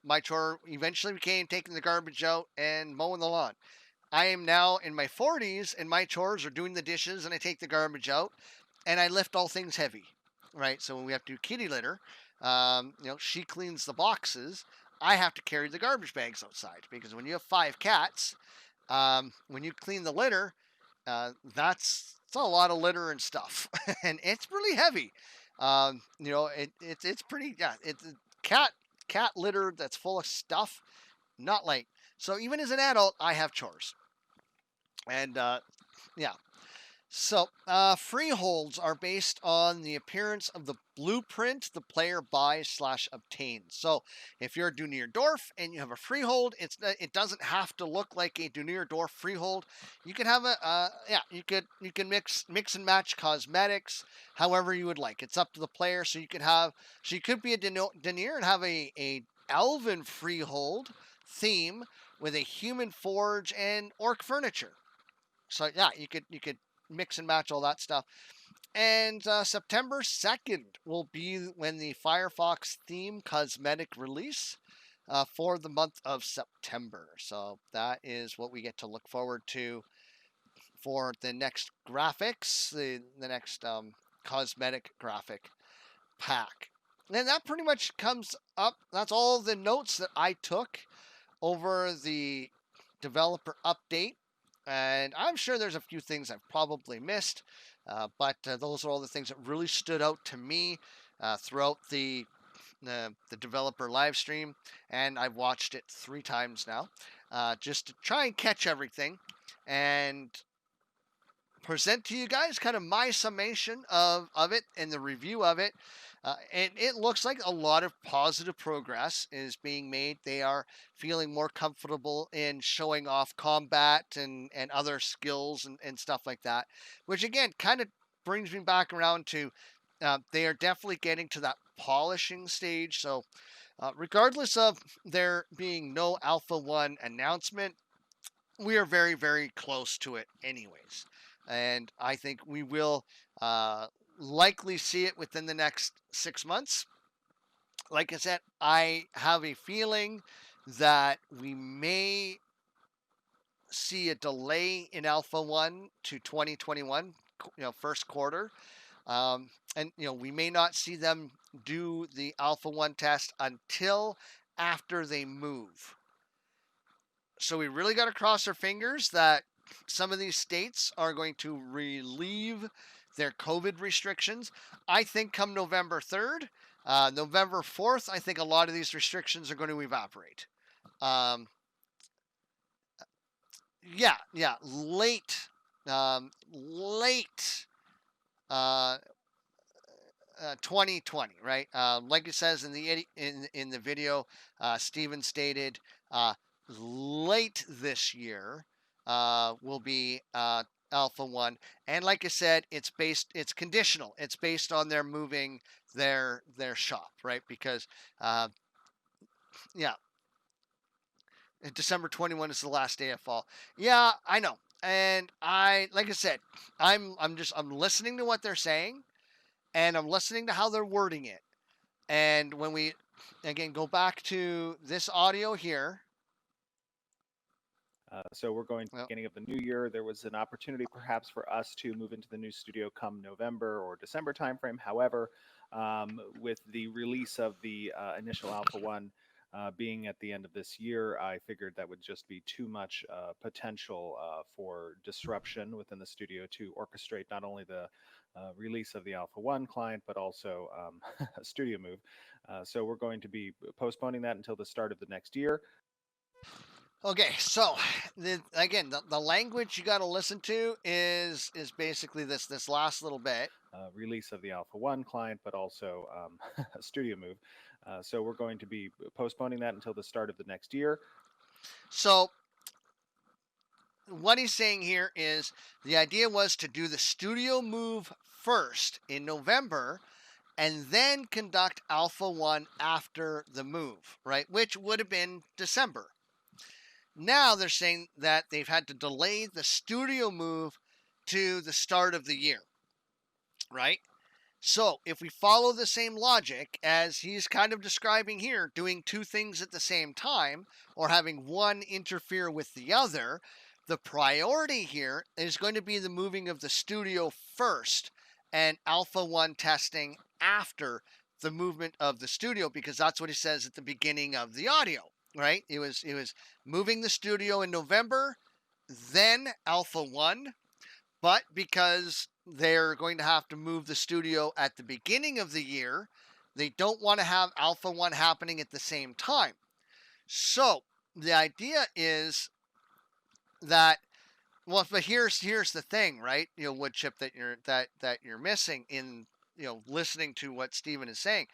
My chore eventually became taking the garbage out and mowing the lawn. I am now in my 40s, and my chores are doing the dishes, and I take the garbage out, and I lift all things heavy, right? So when we have to do kitty litter, she cleans the boxes. I have to carry the garbage bags outside because when you have 5 cats, when you clean the litter, that's a lot of litter and stuff, and it's really heavy. It's pretty, yeah. It's a cat litter that's full of stuff, not light. So even as an adult, I have chores, and yeah. So, freeholds are based on the appearance of the blueprint the player buys/obtains. So, if you're a Dunir Dorf and you have a freehold, it doesn't have to look like a Dunir Dorf freehold. You can have you can mix and match cosmetics however you would like. It's up to the player. So you could be a Dunir and have a elven freehold theme with a human forge and orc furniture. So yeah, you could mix and match all that stuff. And September 2nd will be when the Firefox theme cosmetic release for the month of September. So that is what we get to look forward to for the next graphics, the next cosmetic graphic pack. And that pretty much comes up. That's all the notes that I took over the developer update. And I'm sure there's a few things I've probably missed, but those are all the things that really stood out to me throughout the developer live stream. And I've watched it 3 times now just to try and catch everything and present to you guys kind of my summation of it and the review of it. And it looks like a lot of positive progress is being made. They are feeling more comfortable in showing off combat and other skills and stuff like that, which again kind of brings me back around to they are definitely getting to that polishing stage. So regardless of there being no Alpha 1 announcement, we are very, very close to it anyways. And I think we will likely see it within the next 6 months. Like I said, I have a feeling that we may see a delay in Alpha 1 to 2021, first quarter. And we may not see them do the Alpha 1 test until after they move. So we really got to cross our fingers that some of these states are going to relieve their COVID restrictions. I think come November 3rd, November 4th, I think a lot of these restrictions are going to evaporate. Late 2020, right? Like it says in the video, Steven stated late this year will be Alpha 1, and like I said, it's conditional. It's based on their moving their shop, right? Because December 21 is the last day of fall. Yeah, I know. And like I said, I'm listening to what they're saying, and I'm listening to how they're wording it. And when we again go back to this audio here. So we're going to the beginning of the new year. There was an opportunity perhaps for us to move into the new studio come November or December timeframe. However, with the release of the initial Alpha 1 being at the end of this year, I figured that would just be too much potential for disruption within the studio to orchestrate not only the release of the Alpha 1 client, but also a studio move. So we're going to be postponing that until the start of the next year. Okay, so the language you got to listen to is basically this last little bit. Release of the Alpha 1 client, but also a studio move. So we're going to be postponing that until the start of the next year. So what he's saying here is the idea was to do the studio move first in November and then conduct Alpha 1 after the move, right? Which would have been December. Now they're saying that they've had to delay the studio move to the start of the year, right? So if we follow the same logic as he's kind of describing here, doing 2 things at the same time or having one interfere with the other, the priority here is going to be the moving of the studio first and Alpha 1 testing after the movement of the studio, because that's what he says at the beginning of the audio. Right? It was moving the studio in November, then Alpha 1, but because they're going to have to move the studio at the beginning of the year, they don't want to have Alpha 1 happening at the same time. So the idea is that, well, but here's the thing, right? Wood chip that you're missing in listening to what Steven is saying.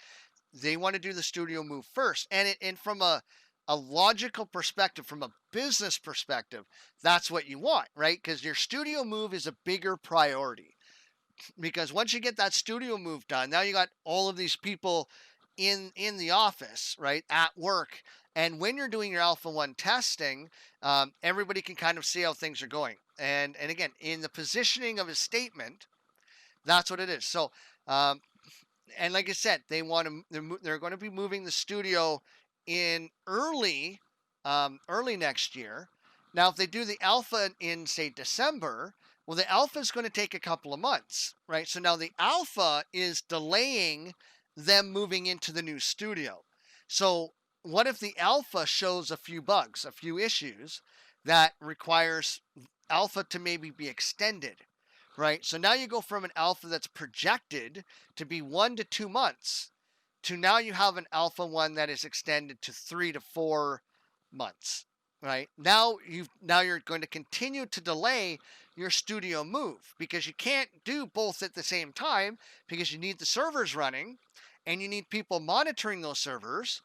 They want to do the studio move first, and from a logical perspective, from a business perspective, that's what you want, right? Because your studio move is a bigger priority. Because once you get that studio move done, now you got all of these people in the office, right, at work. And when you're doing your Alpha 1 testing, everybody can kind of see how things are going. And again, in the positioning of a statement, that's what it is. So, and like I said, they're going to be moving the studio in early next year. Now, if they do the alpha in, say, December, well, the alpha is going to take a couple of months, right? So now the alpha is delaying them moving into the new studio. So what if the alpha shows a few bugs, a few issues that requires alpha to maybe be extended, right? So now you go from an alpha that's projected to be 1 to 2 months to now you have an alpha 1 that is extended to 3 to 4 months, right? Now you're going to continue to delay your studio move because you can't do both at the same time because you need the servers running and you need people monitoring those servers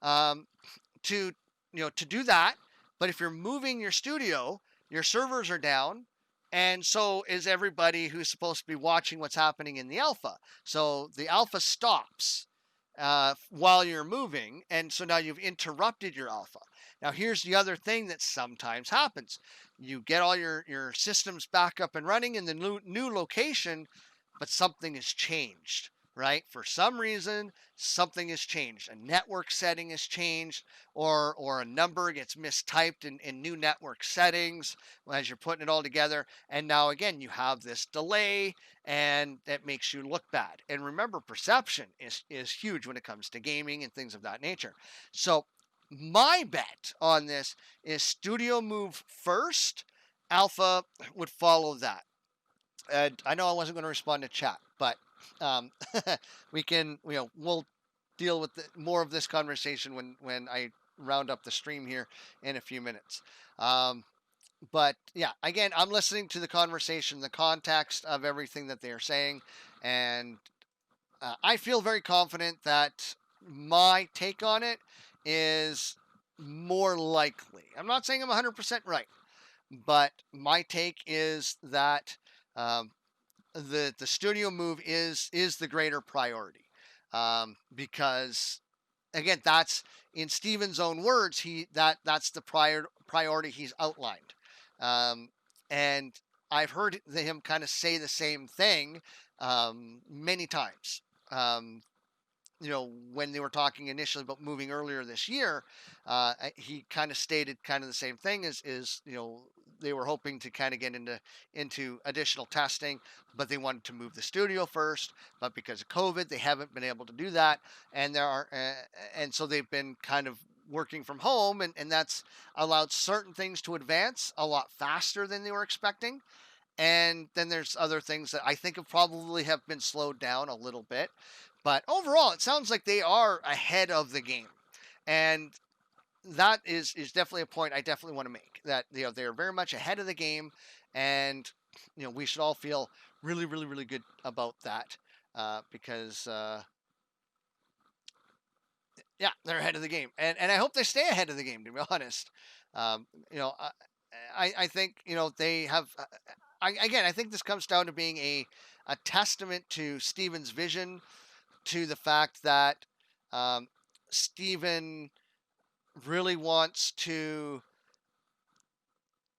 to do that. But if you're moving your studio, your servers are down, and so is everybody who's supposed to be watching what's happening in the alpha. So the alpha stops while you're moving, and so now you've interrupted your alpha. Now here's the other thing that sometimes happens. You get all your systems back up and running in the new location, but something has changed, right? For some reason, something has changed. A network setting has changed, or a number gets mistyped in new network settings as you're putting it all together. And now again, you have this delay, and that makes you look bad. And remember, perception is huge when it comes to gaming and things of that nature. So my bet on this is studio move first, alpha would follow that. I know I wasn't going to respond to chat, but we can, we'll deal with more of this conversation when I round up the stream here in a few minutes. But yeah, again, I'm listening to the conversation, the context of everything that they are saying, and I feel very confident that my take on it is more likely. I'm not saying I'm 100% right, but my take is that the studio move is the greater priority, because again, that's in Steven's own words. That's the priority he's outlined, and I've heard him kind of say the same thing many times. When they were talking initially about moving earlier this year, he kind of stated kind of the same thing as they were hoping to kind of get into additional testing, but they wanted to move the studio first. But because of COVID, they haven't been able to do that, and and so they've been kind of working from home, and that's allowed certain things to advance a lot faster than they were expecting. And then there's other things that I think probably have been slowed down a little bit. But overall, it sounds like they are ahead of the game. And that is definitely a point I definitely want to make, that they are very much ahead of the game, and we should all feel really, really, really good about that, because yeah, they're ahead of the game, and I hope they stay ahead of the game, to be honest. I think they have. I think this comes down to being a testament to Steven's vision, to the fact that Steven really wants to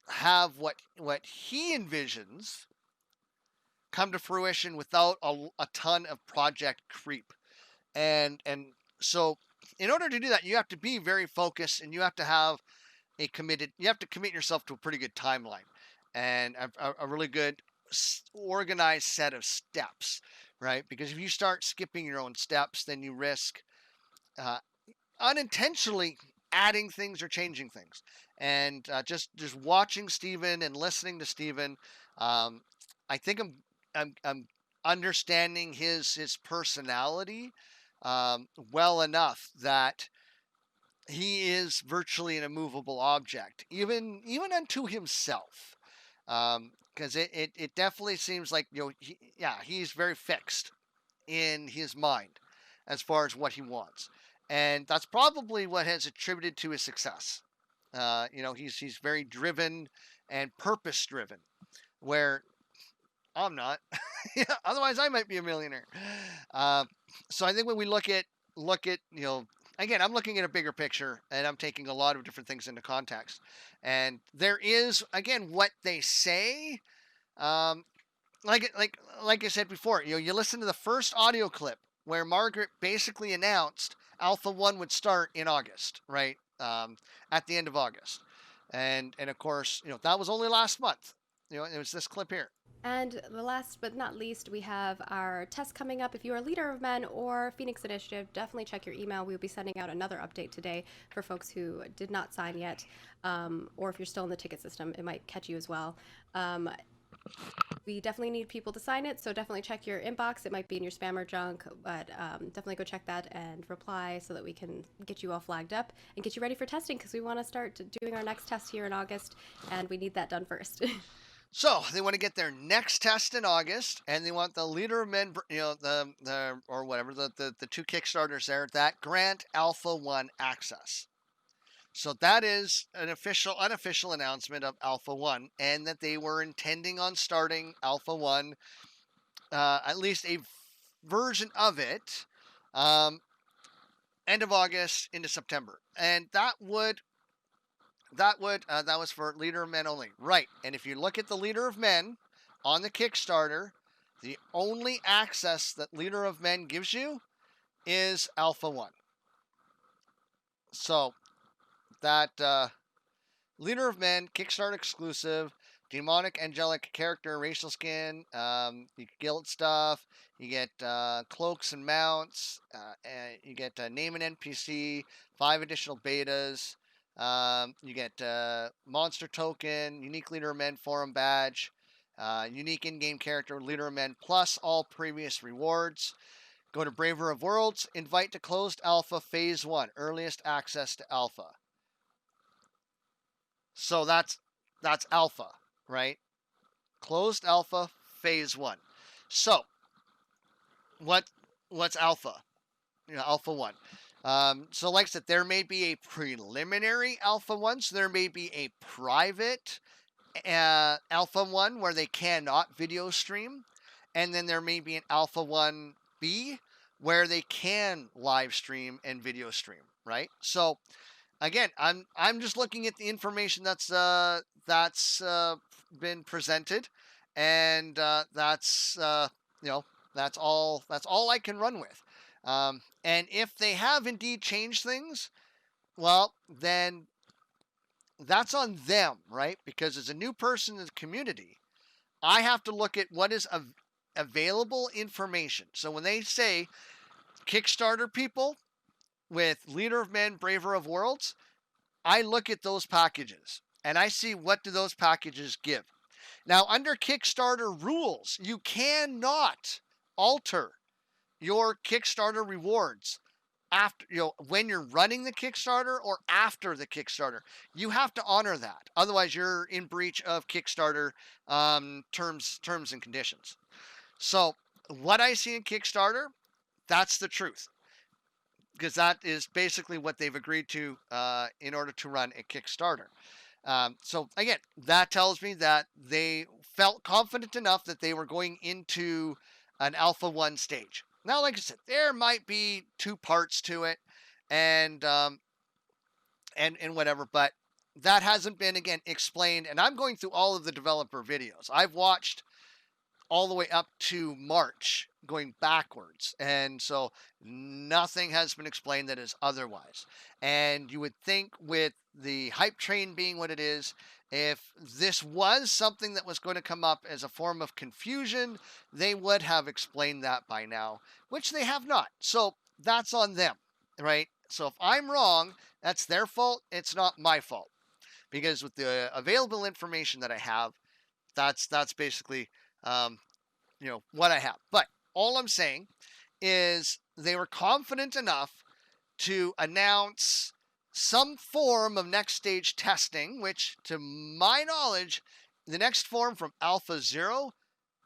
have what he envisions come to fruition without a ton of project creep. And so in order to do that, you have to be very focused, and you have to have you have to commit yourself to a pretty good timeline and a really good organized set of steps, right? Because if you start skipping your own steps, then you risk unintentionally adding things or changing things. And just watching Steven and listening to Steven, I think I'm understanding his personality well enough that he is virtually an immovable object, even unto himself. Because it definitely seems like, he's very fixed in his mind as far as what he wants, and that's probably what has attributed to his success. He's very driven and purpose driven, where I'm not. Otherwise, I might be a millionaire. Uh, so I think when we look at again, I'm looking at a bigger picture, and I'm taking a lot of different things into context. And there is, again, what they say. Um, like I said before, you listen to the first audio clip where Margaret basically announced Alpha One would start in August, right? At the end of August, and of course, that was only last month. It was this clip here. And the last but not least, we have our test coming up. If you are a leader of men or Phoenix Initiative, definitely check your email. We'll be sending out another update today for folks who did not sign yet, or if you're still in the ticket system, it might catch you as well. We definitely need people to sign it, so definitely check your inbox. It might be in your spam or junk, but definitely go check that and reply so that we can get you all flagged up and get you ready for testing, because we want to start doing our next test here in August, and we need that done first. So they want to get their next test in August, and they want the leader of men, the or whatever the two Kickstarters there that grant Alpha One access. So that is an unofficial announcement of Alpha One, and that they were intending on starting Alpha One, at least a version of it, end of August into September, and that was for Leader of Men only, right? And if you look at the Leader of Men on the Kickstarter, the only access that Leader of Men gives you is Alpha One. So that Leader of Men Kickstarter exclusive, demonic angelic character, racial skin, you get guild stuff, you get cloaks and mounts, and you get name an NPC, 5 additional betas. You get monster token, unique Leader of Men forum badge, unique in-game character Leader of Men, plus all previous rewards. Go to Braver of Worlds, invite to closed alpha phase 1, earliest access to alpha. So that's alpha, right? Closed alpha phase 1. So what's alpha? Alpha 1. So like I said, there may be a preliminary Alpha 1, so there may be a private Alpha 1 where they cannot video stream, and then there may be an Alpha 1B where they can live stream and video stream, right? So again, I'm just looking at the information that's been presented, and that's all I can run with. And if they have indeed changed things, well, then that's on them, right? Because as a new person in the community, I have to look at what is available information. So when they say Kickstarter people with Leader of Men, Braver of Worlds, I look at those packages and I see what do those packages give. Now, under Kickstarter rules, you cannot alter your Kickstarter rewards after, when you're running the Kickstarter or after the Kickstarter. You have to honor that. Otherwise, you're in breach of Kickstarter terms and conditions. So what I see in Kickstarter, that's the truth, because that is basically what they've agreed to in order to run a Kickstarter. So again, that tells me that they felt confident enough that they were going into an Alpha 1 stage. Now, like I said, there might be 2 parts to it, and whatever, but that hasn't been, again, explained. And I'm going through all of the developer videos. I've watched all the way up to March, going backwards, and so nothing has been explained that is otherwise. And you would think, with the hype train being what it is, if this was something that was going to come up as a form of confusion, they would have explained that by now, which they have not. So that's on them, right? So if I'm wrong, that's their fault. It's not my fault, because with the available information that I have, that's basically what I have. But all I'm saying is they were confident enough to announce some form of next stage testing, which, to my knowledge, the next form from Alpha 0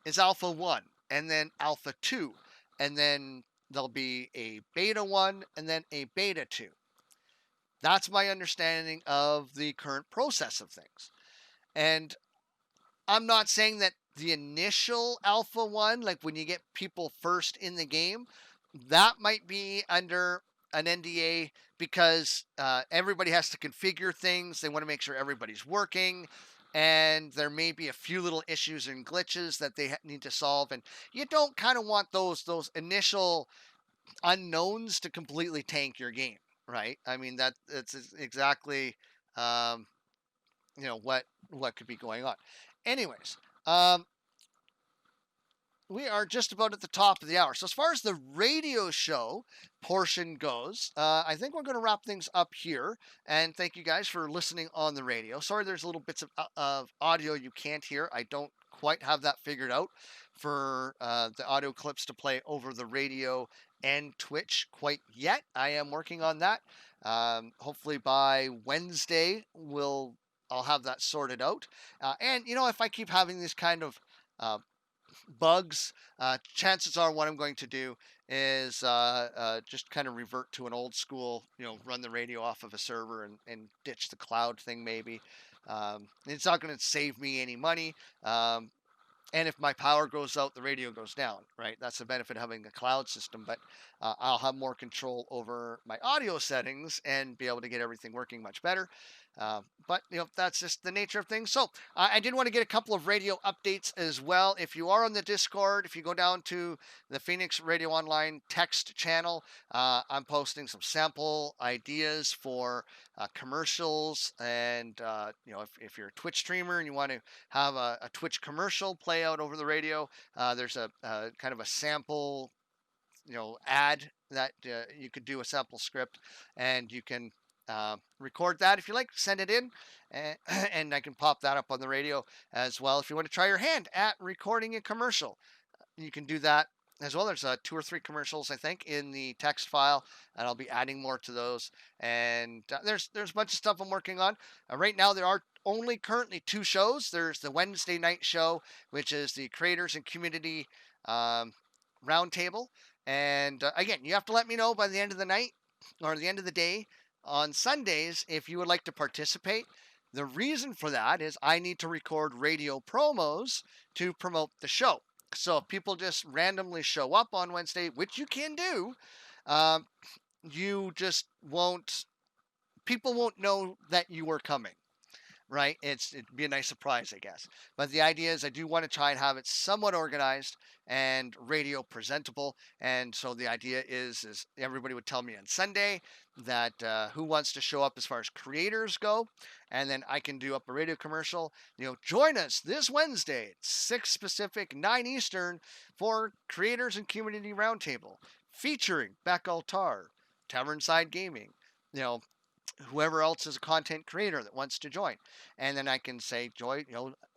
is Alpha 1, and then Alpha 2, and then there'll be a Beta 1, and then a Beta 2. That's my understanding of the current process of things. And I'm not saying that the initial Alpha 1, like when you get people first in the game, that might be under an NDA because everybody has to configure things. They want to make sure everybody's working. And there may be a few little issues and glitches that they need to solve. And you don't kind of want those initial unknowns to completely tank your game, right? I mean, that's exactly what could be going on. Anyways, we are just about at the top of the hour. So as far as the radio show portion goes, I think we're going to wrap things up here. And thank you guys for listening on the radio. Sorry, there's little bits of audio you can't hear. I don't quite have that figured out for the audio clips to play over the radio and Twitch quite yet. I am working on that. Hopefully by Wednesday, I'll have that sorted out. And if I keep having these kind of bugs, chances are what I'm going to do is just kind of revert to an old school, run the radio off of a server and ditch the cloud thing maybe. It's not going to save me any money. And if my power goes out, the radio goes down, right? That's the benefit of having a cloud system, but I'll have more control over my audio settings and be able to get everything working much better. But that's just the nature of things. So I did want to get a couple of radio updates as well. If you are on the Discord, if you go down to the Phoenix Radio Online text channel, I'm posting some sample ideas for commercials. And if you're a Twitch streamer and you want to have a Twitch commercial play out over the radio, there's a kind of a sample ad that you could do a sample script, and you can record that if you like, send it in, and I can pop that up on the radio as well. If you want to try your hand at recording a commercial, you can do that as well. There's 2 or 3 commercials, I think, in the text file, and I'll be adding more to those. And there's a bunch of stuff I'm working on. Right now, there are only currently 2 shows. There's the Wednesday night show, which is the Creators and Community Roundtable. And again, you have to let me know by the end of the night or the end of the day on Sundays if you would like to participate. The reason for that is I need to record radio promos to promote the show. So if people just randomly show up on Wednesday, which you can do, people won't know that you were coming. Right? It'd be a nice surprise, I guess. But the idea is I do want to try and have it somewhat organized and radio presentable. And so the idea is everybody would tell me on Sunday that who wants to show up as far as creators go. And then I can do up a radio commercial. Join us this Wednesday at 6 Pacific, 9 Eastern for Creators and Community Roundtable featuring Beck Altarr, Tavernside Gaming, whoever else is a content creator that wants to join. And then I can say join,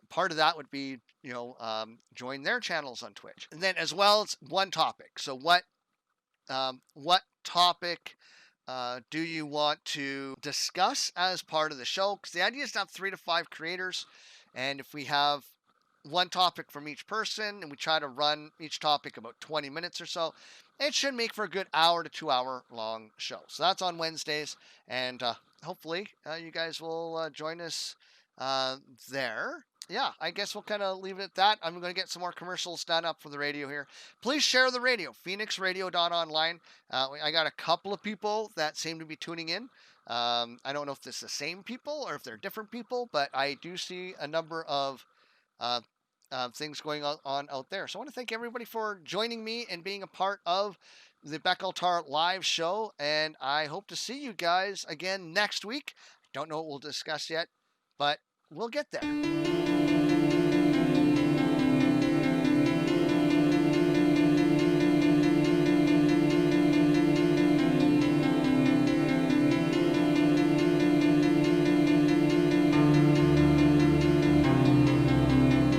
part of that would be, join their channels on Twitch. And then as well as one topic. So what topic do you want to discuss as part of the show? Because the idea is to have 3 to 5 creators. And if we have one topic from each person and we try to run each topic about 20 minutes or so, it should make for a good hour to 2 hour long show. So that's on Wednesdays, and hopefully you guys will join us there. Yeah, I guess we'll kind of leave it at that. I'm going to get some more commercials done up for the radio here. Please share the radio, phoenixradio.online. I got a couple of people that seem to be tuning in. I don't know if it's the same people or if they're different people, but I do see a number of things going on out there. So I want to thank everybody for joining me and being a part of the Beck Altarr live show. And I hope to see you guys again next week. Don't know what we'll discuss yet, but we'll get there.